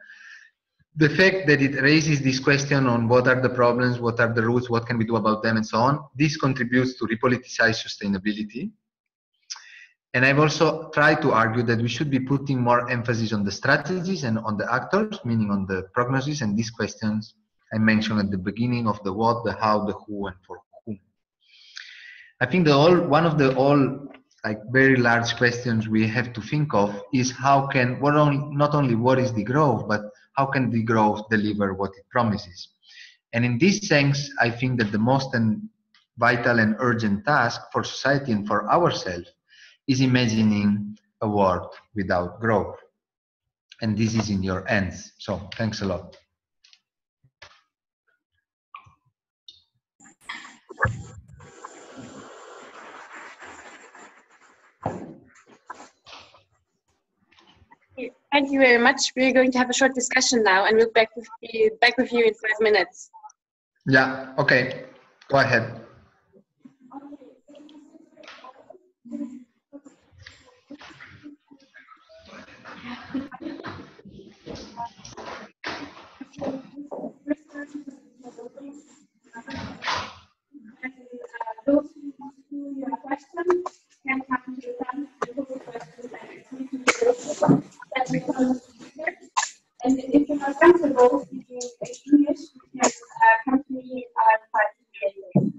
The fact that it raises this question on what are the problems, what are the roots, what can we do about them, and so on, this contributes to repoliticize sustainability. And I've also tried to argue that we should be putting more emphasis on the strategies and on the actors, meaning on the prognosis and these questions I mentioned at the beginning of the what, the how, the who, and for whom. I think one of the very large questions we have to think of is how can, not only what is degrowth, but how can degrowth deliver what it promises? And in this sense, I think that the most vital and urgent task for society and for ourselves is imagining a world without growth. And this is in your hands. So thanks a lot. Thank you very much. We're going to have a short discussion now, and we'll be back with you in 5 minutes. Yeah, okay. Go ahead. Those who have questions can come to the front and put the questions and if you're not comfortable speaking English, you can come to me and participate.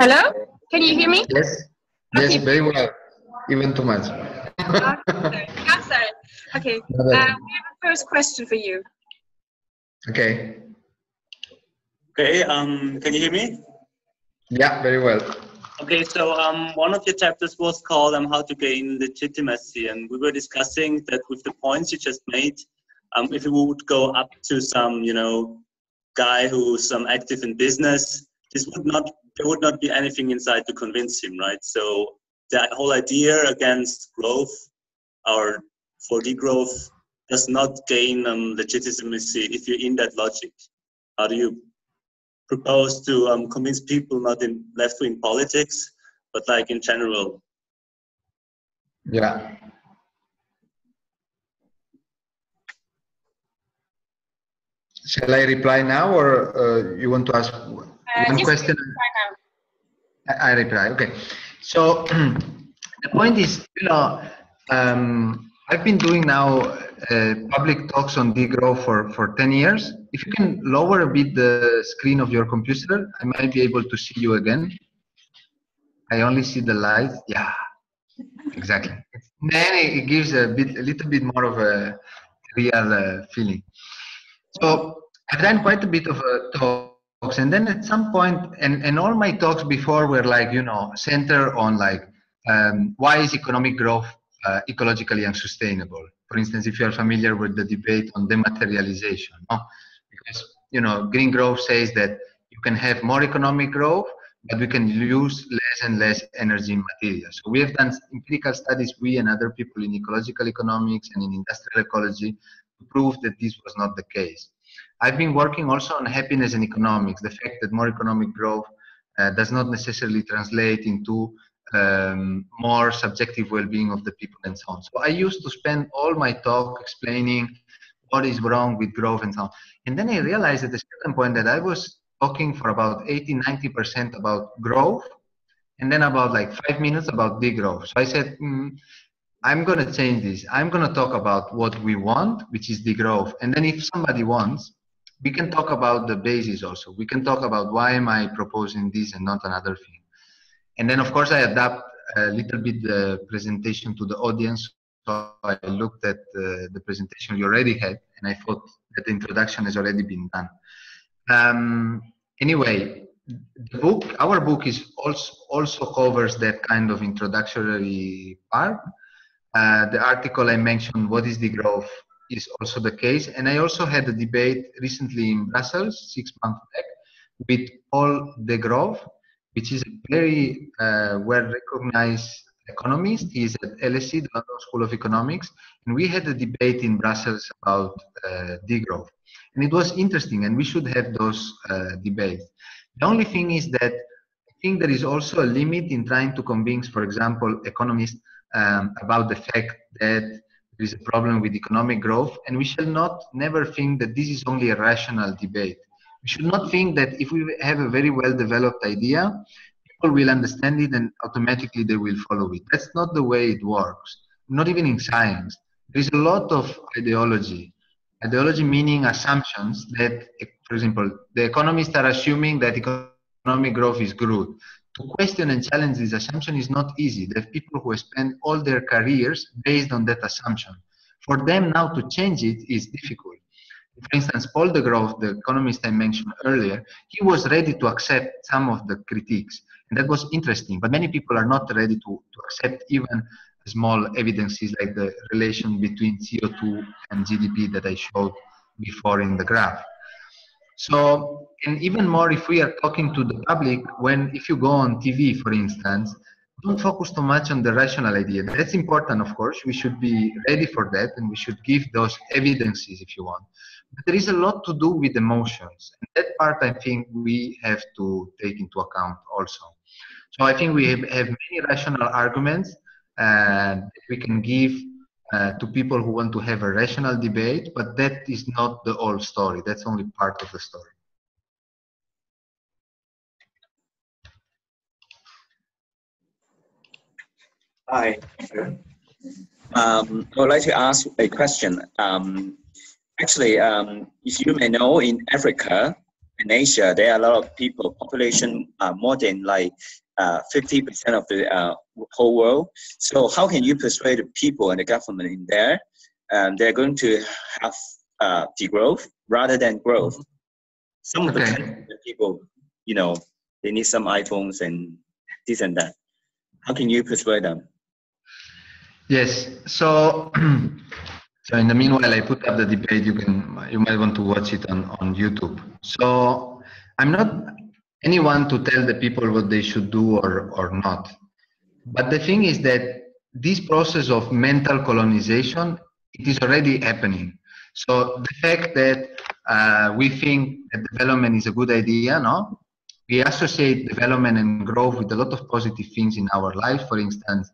Hello? Can you hear me? Yes. Yes, Okay. very well. Even too much. I'm sorry. Okay. We have a first question for you. Okay. Okay. Can you hear me? Yeah, very well. Okay. So one of your chapters was called "How to Gain Legitimacy," and we were discussing that with the points you just made. If we would go up to some, guy who's active in business, there would not be anything inside to convince him, right? So the whole idea against growth or for degrowth does not gain legitimacy if you're in that logic. How do you propose to convince people not in left-wing politics, but like in general? Yeah. Shall I reply now, or you want to ask one question? I reply. Okay. So the point is, I've been doing now public talks on degrowth for 10 years. If you can lower a bit the screen of your computer, I might be able to see you again. I only see the lights. Yeah, exactly. Then it gives a little bit more of a real feeling. So I've done quite a bit of talks, and then at some point, and all my talks before were like, center on like, why is economic growth ecologically unsustainable? For instance, if you're familiar with the debate on dematerialization, no? Because, green growth says that you can have more economic growth, but we can use less and less energy in materials. So we have done empirical studies, we and other people in ecological economics and in industrial ecology, to prove that this was not the case. I've been working also on happiness and economics, the fact that more economic growth does not necessarily translate into more subjective well-being of the people and so on. So I used to spend all my talk explaining what is wrong with growth and so on. And then I realized at a certain point that I was talking for about 80–90% about growth, and then about like 5 minutes about degrowth. So I said, I'm going to change this. I'm going to talk about what we want, which is degrowth. And then if somebody wants, we can talk about the basis also. We can talk about why am I proposing this and not another thing. And then, of course, I adapt a little bit the presentation to the audience. So I looked at the presentation you already had, and I thought that the introduction has already been done. Anyway, the book, our book, is also covers that kind of introductory part. The article I mentioned, "What is degrowth?" is also the case, and I also had a debate recently in Brussels 6 months back with Paul Degrowth, which is a very well-recognized economist. He's at LSE, the London School of Economics, and we had a debate in Brussels about degrowth. And it was interesting, and we should have those debates. The only thing is that I think there is also a limit in trying to convince, for example, economists about the fact that there is a problem with economic growth, and we shall never think that this is only a rational debate. We should not think that if we have a very well-developed idea, people will understand it and automatically they will follow it. That's not the way it works, not even in science. There is a lot of ideology. Ideology meaning assumptions that, for example, the economists are assuming that economic growth is good. To question and challenge this assumption is not easy. There are people who spend all their careers based on that assumption. For them now to change it is difficult. For instance, Paul Degrowth, the economist I mentioned earlier, he was ready to accept some of the critiques, and that was interesting. But many people are not ready to accept even small evidences like the relation between CO2 and GDP that I showed before in the graph. So, and even more if we are talking to the public, if you go on TV, for instance, don't focus too much on the rational idea. That's important, of course. We should be ready for that, and we should give those evidences if you want. But there is a lot to do with emotions. And that part, I think, we have to take into account also. So I think we have many rational arguments that we can give to people who want to have a rational debate, but that is not the whole story. That's only part of the story. Hi. I would like to ask a question. Actually, if you may know, in Africa and Asia, there are a lot of people, population more than like 50% of the whole world. So how can you persuade the people and the government in there they're going to have degrowth rather than growth? Some of the people, you know, they need some iPhones and this and that. How can you persuade them? Yes. So, so in the meanwhile, I put up the debate. You might want to watch it on YouTube. So I'm not anyone to tell the people what they should do or not. But the thing is that this process of mental colonization, it is already happening. So the fact that we think that development is a good idea, no? We associate development and growth with a lot of positive things in our life. For instance,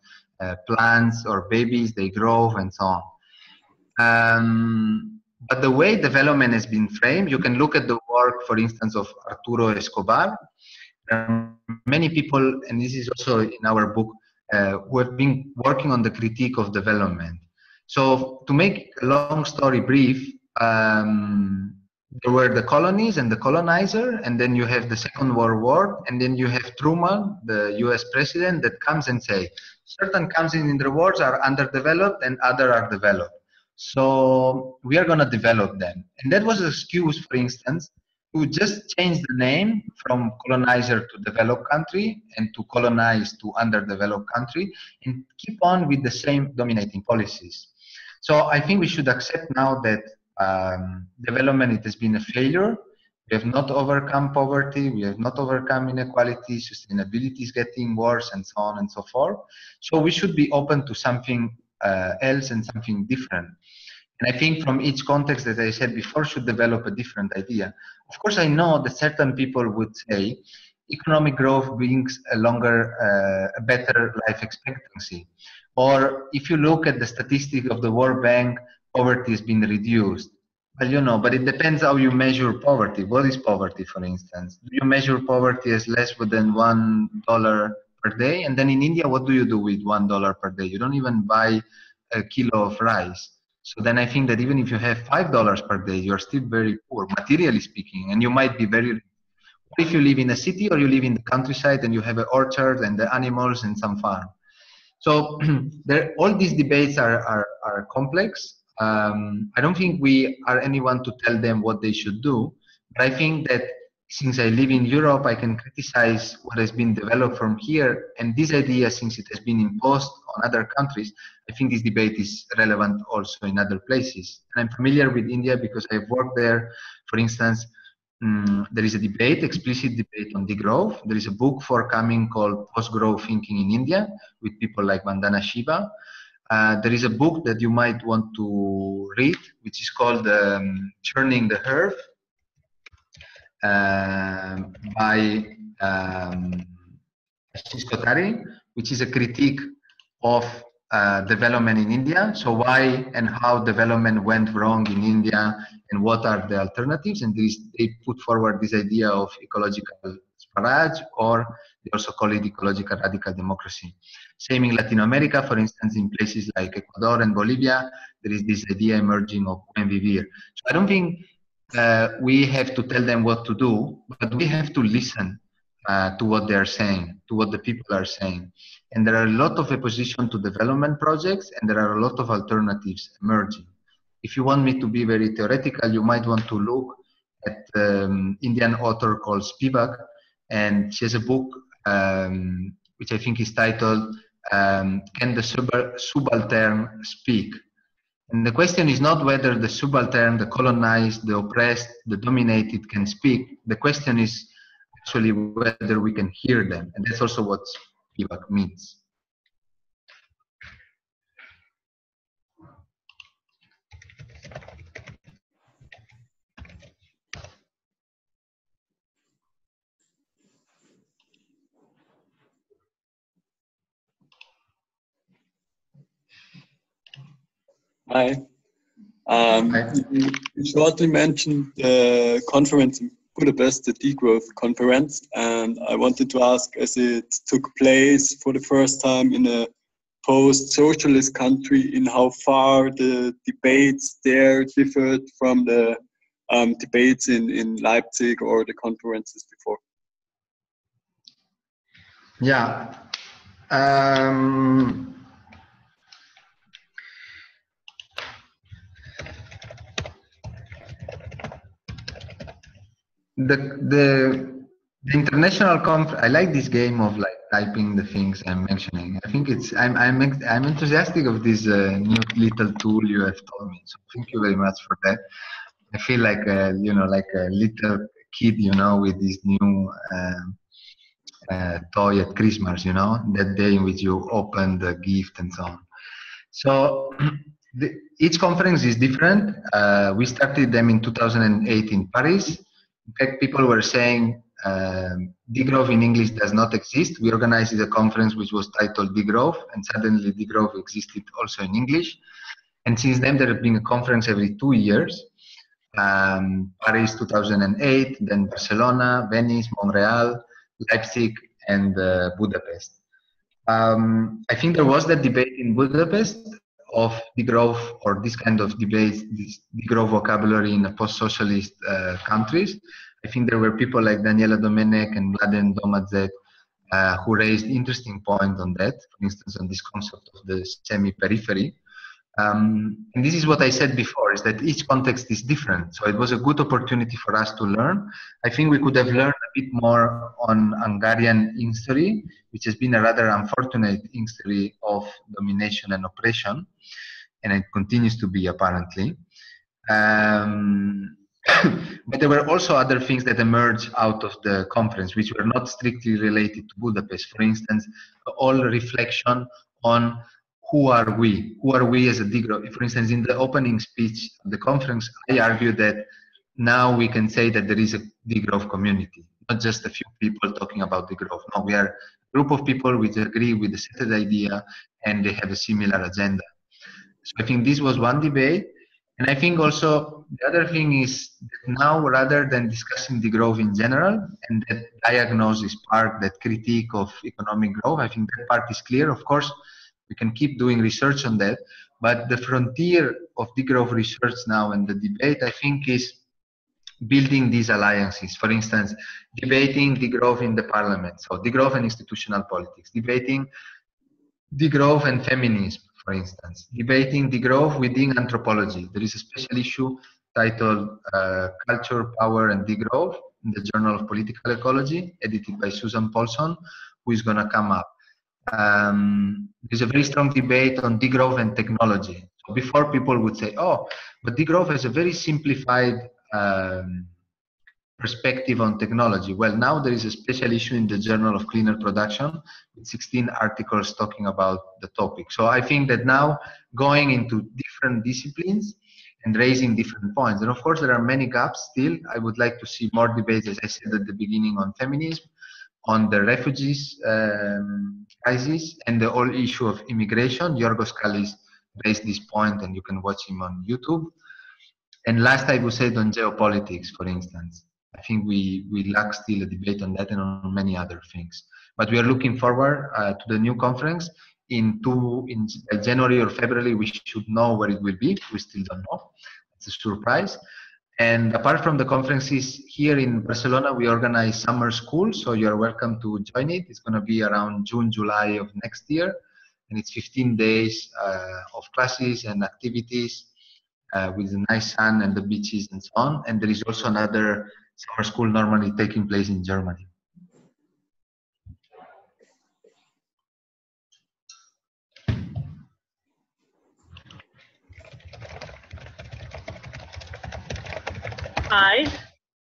plants or babies, they grow and so on. But the way development has been framed, you can look at the work, for instance, of Arturo Escobar. Many people, and this is also in our book, who have been working on the critique of development. So to make a long story brief, there were the colonies and the colonizer, and then you have the Second World War, and then you have Truman, the US president, that comes and say, certain countries in the world are underdeveloped and other are developed. So we are going to develop them. And that was an excuse, for instance, to just change the name from colonizer to developed country and to colonized to underdeveloped country and keep on with the same dominating policies. So I think we should accept now that development, it has been a failure. We have not overcome poverty. We have not overcome inequality. Sustainability is getting worse and so on and so forth. So we should be open to something else and something different. And I think from each context, as I said before, should develop a different idea. Of course, I know that certain people would say economic growth brings a better life expectancy. Or if you look at the statistic of the World Bank, poverty has been reduced. Well, you know, but it depends how you measure poverty. What is poverty, for instance? Do you measure poverty as less than $1 per day? And then in India, what do you do with $1 per day? You don't even buy a kilo of rice. So then I think that even if you have $5 per day, you're still very poor, materially speaking, and you might be very. What if you live in a city or you live in the countryside and you have an orchard and the animals and some farm? So all these debates are complex. I don't think we are anyone to tell them what they should do, but I think that since I live in Europe, I can criticize what has been developed from here. And this idea, since it has been imposed on other countries, I think this debate is relevant also in other places. And I'm familiar with India because I've worked there. For instance, there is a debate, explicit debate on degrowth. There is a book forthcoming called Post-Growth Thinking in India with people like Vandana Shiva. There is a book that you might want to read, which is called Churning the Herd, by Kotari, which is a critique of development in India. So why and how development went wrong in India and what are the alternatives. And they put forward this idea of ecological Swaraj, or they also call it ecological radical democracy. Same in Latin America, for instance, in places like Ecuador and Bolivia, there is this idea emerging of buen vivir. So I don't think we have to tell them what to do, but we have to listen to what they are saying, to what the people are saying. And there are a lot of opposition to development projects, and there are a lot of alternatives emerging. If you want me to be very theoretical, you might want to look at Indian author called Spivak, and she has a book which I think is titled Can the Subaltern Speak? And the question is not whether the subaltern, the colonized, the oppressed, the dominated can speak. The question is actually whether we can hear them. And that's also what Spivak means. Hi. You shortly mentioned the conference in Budapest, the Degrowth conference, and I wanted to ask, as it took place for the first time in a post-socialist country, in how far the debates there differed from the debates in Leipzig or the conferences before. Yeah. The international conference. I like this game of like typing the things I'm mentioning. I think it's I'm enthusiastic of this new little tool you have taught me. So thank you very much for that. I feel like like a little kid, with this new toy at Christmas. That day in which you open the gift and so on. So each conference is different. We started them in 2008 in Paris. In fact, people were saying degrowth in English does not exist. We organized a conference which was titled Degrowth, and suddenly degrowth existed also in English. And since then, there has been a conference every 2 years. Paris 2008, then Barcelona, Venice, Montreal, Leipzig, and Budapest. I think there was that debate in Budapest of degrowth, or this kind of debate, this degrowth vocabulary in post-socialist countries. I think there were people like Daniela Domenech and Mladen Domadzek who raised interesting points on that, for instance, on this concept of the semi-periphery. And this is what I said before, is that each context is different. So it was a good opportunity for us to learn. I think we could have learned a bit more on Hungarian history, which has been a rather unfortunate history of domination and oppression, and it continues to be apparently. But there were also other things that emerged out of the conference, which were not strictly related to Budapest. For instance, all reflection on who are we? Who are we as a degrowth? For instance, in the opening speech of the conference, I argued that now we can say that there is a degrowth community, not just a few people talking about degrowth. No, we are a group of people which agree with the set idea and they have a similar agenda. So I think this was one debate. And I think also the other thing is that now, rather than discussing degrowth in general and that diagnosis part, that critique of economic growth, I think that part is clear. Of course, we can keep doing research on that, but the frontier of degrowth research now and the debate, I think, is building these alliances. For instance, debating degrowth in the parliament, so degrowth and institutional politics, debating degrowth and feminism, for instance, debating degrowth within anthropology. There is a special issue titled Culture, Power and Degrowth in the Journal of Political Ecology, edited by Susan Paulson, who is going to come up. There's a very strong debate on degrowth and technology. So before, people would say, oh, but degrowth has a very simplified perspective on technology. Well, now there is a special issue in the Journal of Cleaner Production with 16 articles talking about the topic. So I think that now going into different disciplines and raising different points. And of course, there are many gaps still. I would like to see more debates, as I said at the beginning, on feminism, on the refugees crisis, and the whole issue of immigration. Giorgos Kallis raised this point, and you can watch him on YouTube. And last, I would say on geopolitics, for instance. I think we lack still a debate on that and on many other things. But we are looking forward to the new conference. In January or February, we should know where it will be. We still don't know. It's a surprise. And apart from the conferences here in Barcelona, we organize summer school. So you're welcome to join it. It's going to be around June, July of next year. And it's 15 days of classes and activities with the nice sun and the beaches and so on. And there is also another summer school normally taking place in Germany. Hi,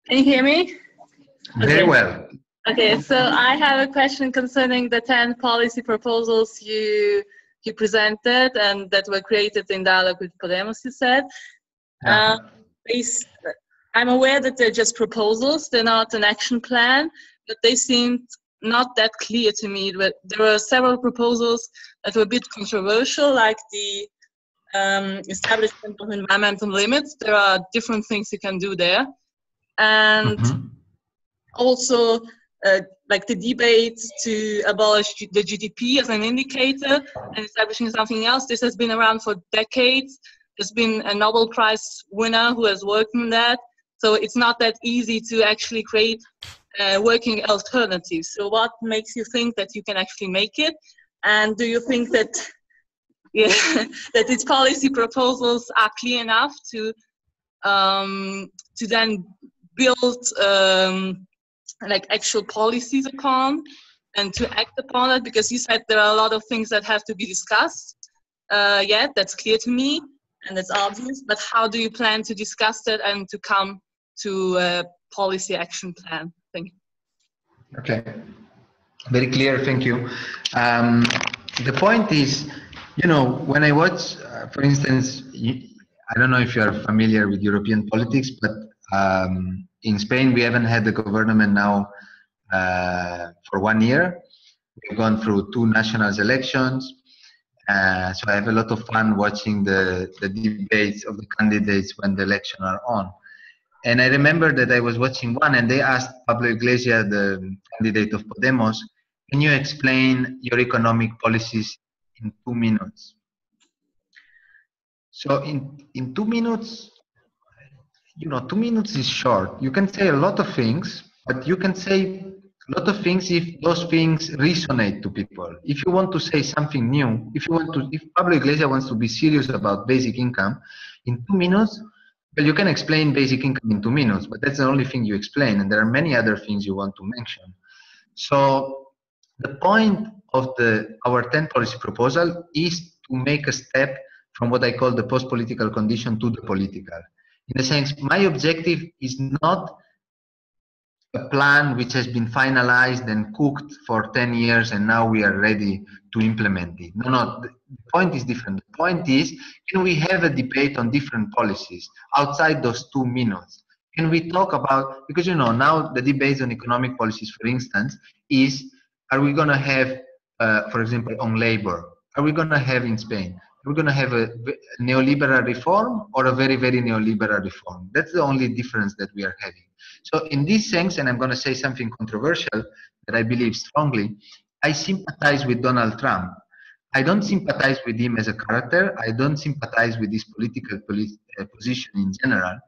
can you hear me? Very well. Okay, so I have a question concerning the 10 policy proposals you presented and that were created in dialogue with Podemos, you said. Yeah. I'm aware that they're just proposals, they're not an action plan, but they seemed not that clear to me. But there were several proposals that were a bit controversial, like the establishment of environmental limits. There are different things you can do there. And also like the debate to abolish the GDP as an indicator and establishing something else. This has been around for decades. There's been a Nobel Prize winner who has worked on that. So it's not that easy to actually create working alternatives. So what makes you think that you can actually make it? And do you think that that its policy proposals are clear enough to then build like actual policies upon and to act upon it? Because you said there are a lot of things that have to be discussed yet. That's clear to me and that's obvious. But how do you plan to discuss that and to come to a policy action plan? Thank you. Okay, very clear. Thank you. The point is, you know, when I watch, for instance, I don't know if you are familiar with European politics, but in Spain, we haven't had the government now for 1 year. We've gone through 2 national elections. So I have a lot of fun watching the debates of the candidates when the election are on. And I remember that I was watching one and they asked Pablo Iglesias, the candidate of Podemos, can you explain your economic policies in 2 minutes? So in 2 minutes, you know, 2 minutes is short. You can say a lot of things, but you can say a lot of things if those things resonate to people. If you want to say something new, if Pablo Iglesias wants to be serious about basic income, in 2 minutes, well, you can explain basic income in 2 minutes, but that's the only thing you explain, and there are many other things you want to mention. So the point of our 10 policy proposal is to make a step from what I call the post-political condition to the political. In a sense, my objective is not a plan which has been finalized and cooked for 10 years and now we are ready to implement it. No, the point is different. The point is, can we have a debate on different policies outside those 2 minutes? Can we talk about, because you know, now the debate on economic policies, for instance, is, are we going to have, for example, on labor, are we going to have in Spain, are we going to have a neoliberal reform or a very, very neoliberal reform? That's the only difference that we are having. So in this sense, and I'm going to say something controversial that I believe strongly, I sympathize with Donald Trump. I don't sympathize with him as a character. I don't sympathize with his political position in general,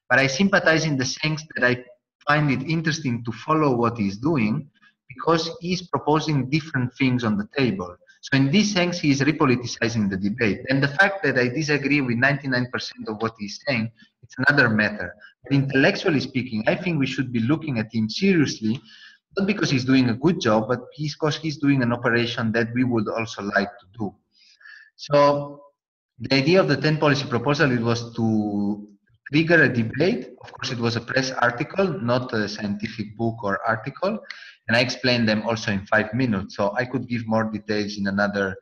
but I sympathize in the sense that I find it interesting to follow what he's doing because he's proposing different things on the table. So in this sense, he is repoliticizing the debate. And the fact that I disagree with 99% of what he's saying, it's it's another matter. But intellectually speaking, I think we should be looking at him seriously, not because he's doing a good job, but because he's doing an operation that we would also like to do. So the idea of the 10 policy proposal, it was to trigger a debate. Of course, it was a press article, not a scientific book or article. And I explained them also in 5 minutes. So I could give more details in another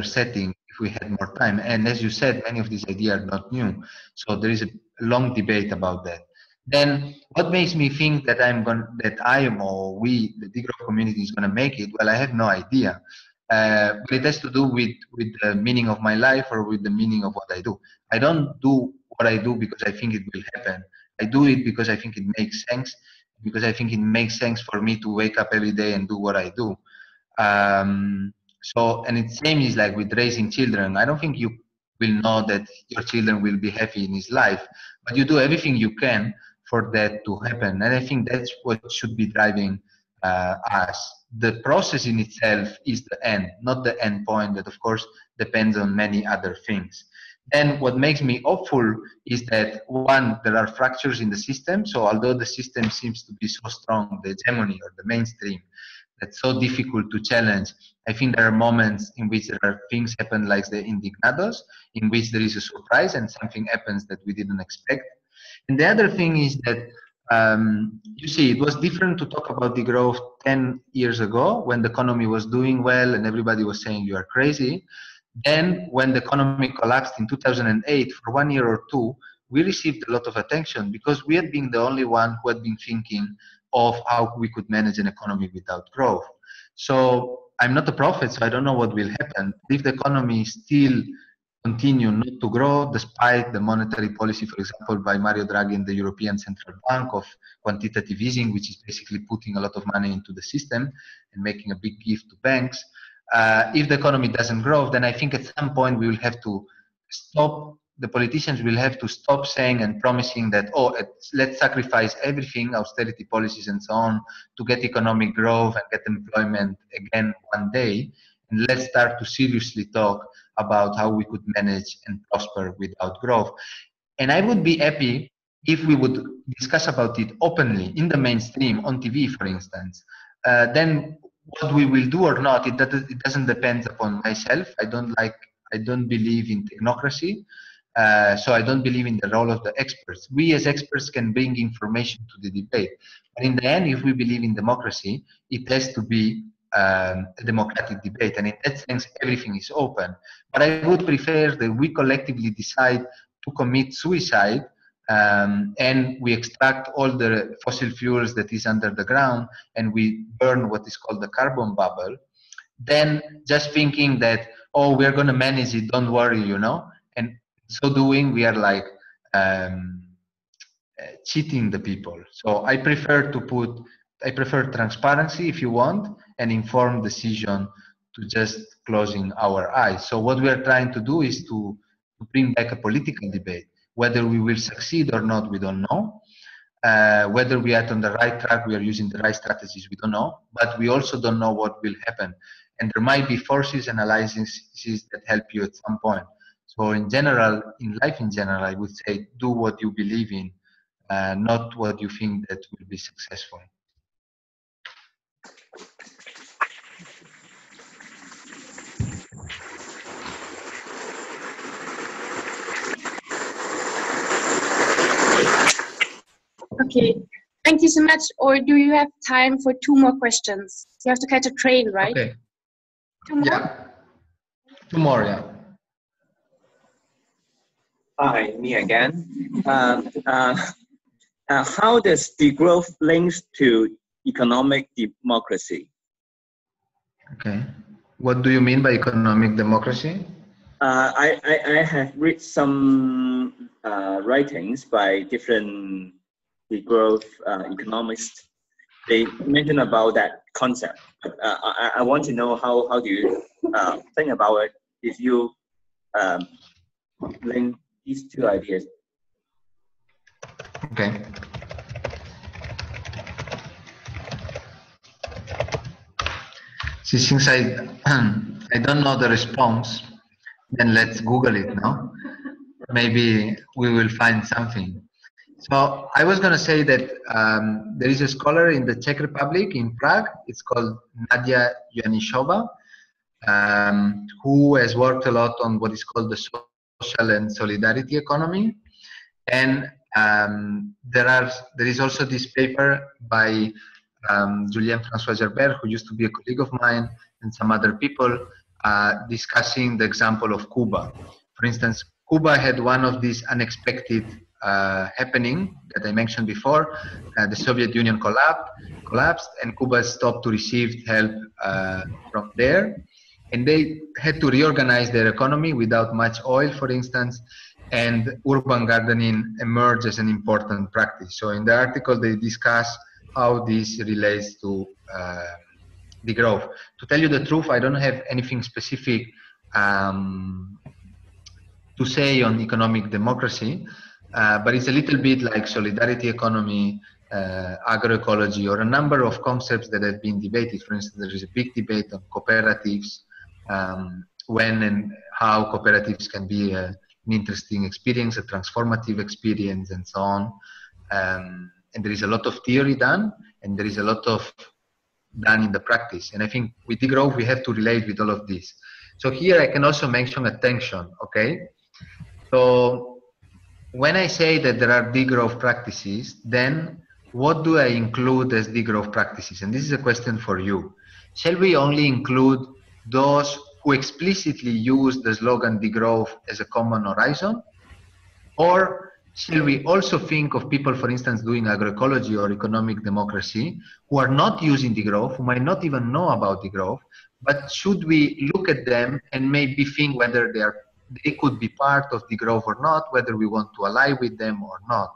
setting if we had more time. And as you said, many of these ideas are not new. So there is a long debate about that. Then what makes me think that I am or we, the degrowth community, is going to make it? Well, I have no idea. But it has to do with the meaning of my life or with the meaning of what I do. I don't do what I do because I think it will happen. I do it because I think it makes sense, because I think it makes sense for me to wake up every day and do what I do. And it's same is like with raising children. I don't think you will know that your children will be happy in his life, but you do everything you can for that to happen. And I think that's what should be driving us. The process in itself is the end, not the end point, that of course depends on many other things. And what makes me hopeful is that, one, there are fractures in the system. So although the system seems to be so strong, the hegemony or the mainstream, that's so difficult to challenge, I think there are moments in which there are things happen like the indignados, in which there is a surprise and something happens that we didn't expect. And the other thing is that, you see, it was different to talk about degrowth 10 years ago when the economy was doing well and everybody was saying you are crazy. Then when the economy collapsed in 2008, for 1 year or two, we received a lot of attention because we had been the only one who had been thinking of how we could manage an economy without growth. So I'm not a prophet, so I don't know what will happen. If the economy still continue not to grow, despite the monetary policy, for example, by Mario Draghi and the European Central Bank of quantitative easing, which is basically putting a lot of money into the system and making a big gift to banks. If the economy doesn't grow, then I think at some point we will have to stop. The politicians will have to stop saying and promising that, oh, let's sacrifice everything, austerity policies and so on, to get economic growth and get employment again one day. And let's start to seriously talk about how we could manage and prosper without growth. And I would be happy if we would discuss about it openly in the mainstream, on TV, for instance. Then what we will do or not, it doesn't depend upon myself. I don't believe in technocracy. So I don't believe in the role of the experts. We as experts can bring information to the debate. But in the end, if we believe in democracy, it has to be a democratic debate. And in that sense, everything is open. But I would prefer that we collectively decide to commit suicide and we extract all the fossil fuels that is under the ground and we burn what is called the carbon bubble, then just thinking that, oh, we're going to manage it, don't worry, you know. And so doing, we are like cheating the people. So I prefer transparency, if you want, and informed decision to just closing our eyes. So what we are trying to do is to bring back a political debate. Whether we will succeed or not, we don't know. Whether we are on the right track, we are using the right strategies, we don't know. But we also don't know what will happen. And there might be forces and alliances that help you at some point. So in general, in life in general, I would say do what you believe in, not what you think that will be successful. Okay, thank you so much. Or do you have time for 2 more questions? You have to catch a train, right? Okay. 2 more? Yeah. 2 more, yeah. Hi, me again. How does degrowth links to economic democracy? Okay. What do you mean by economic democracy? I have read some writings by different degrowth economists. They mention about that concept. But, I want to know how do you think about it if you link these 2 ideas. Okay. See, since I don't know the response, then let's Google it now. maybe we will find something. So I was going to say that there is a scholar in the Czech Republic, in Prague. It's called Nadia Janishova, who has worked a lot on what is called the social and solidarity economy. And there is also this paper by Julien François Gerbert, who used to be a colleague of mine, and some other people discussing the example of Cuba. For instance, Cuba had one of these unexpected happening that I mentioned before. The Soviet Union collapsed, and Cuba stopped to receive help from there. And they had to reorganize their economy without much oil, for instance, and urban gardening emerged as an important practice. So in the article, they discuss how this relates to degrowth. To tell you the truth, I don't have anything specific to say on economic democracy, but it's a little bit like solidarity economy, agroecology, or a number of concepts that have been debated. For instance, there is a big debate on cooperatives, when and how cooperatives can be an interesting experience, a transformative experience, and so on. And there is a lot of theory done, and there is a lot of done in the practice. And I think with degrowth, we have to relate with all of this. So here I can also mention attention, okay? So when I say that there are degrowth practices, then what do I include as degrowth practices? And this is a question for you. Shall we only include those who explicitly use the slogan degrowth as a common horizon? Or shall we also think of people, for instance, doing agroecology or economic democracy, who are not using degrowth, who might not even know about degrowth, but should we look at them and maybe think whether they could be part of degrowth or not, whether we want to ally with them or not?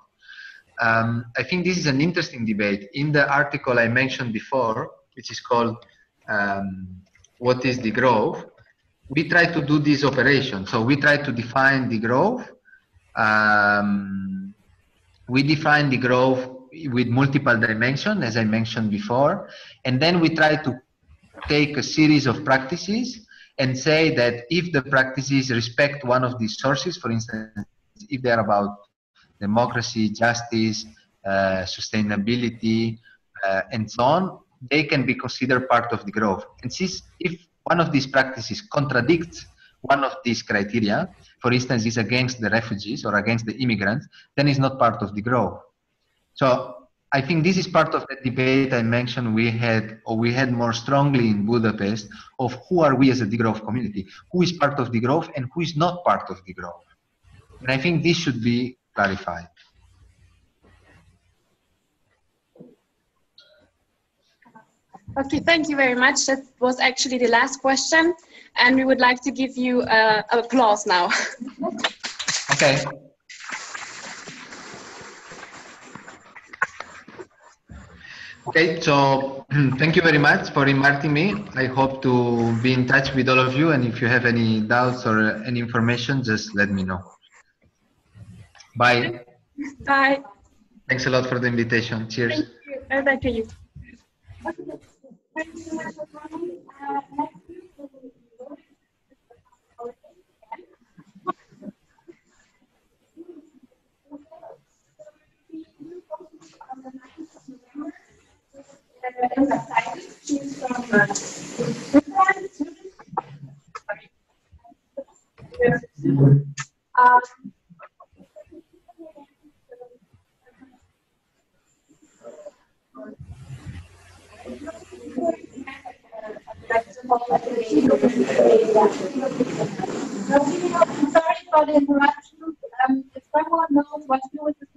I think this is an interesting debate. In the article I mentioned before, which is called What is Degrowth? We try to do this operation. So we try to define degrowth. We define degrowth with multiple dimensions, as I mentioned before, and then we try to take a series of practices and say that if the practices respect one of these sources, for instance, if they're about democracy, justice, sustainability, and so on, they can be considered part of degrowth. And since if one of these practices contradicts one of these criteria, for instance, is against the refugees or against the immigrants, then it's not part of degrowth. So I think this is part of the debate I mentioned we had more strongly in Budapest of who are we as a degrowth community, who is part of degrowth and who is not part of degrowth. And I think this should be clarified. Okay, thank you very much. That was actually the last question, and we would like to give you applause now. Okay. Okay, so thank you very much for inviting me. I hope to be in touch with all of you, and if you have any doubts or any information, just let me know. Bye. Bye. Thanks a lot for the invitation. Cheers. Thank you. Bye-bye to you. Sorry for the interruption. If someone knows what to do with this,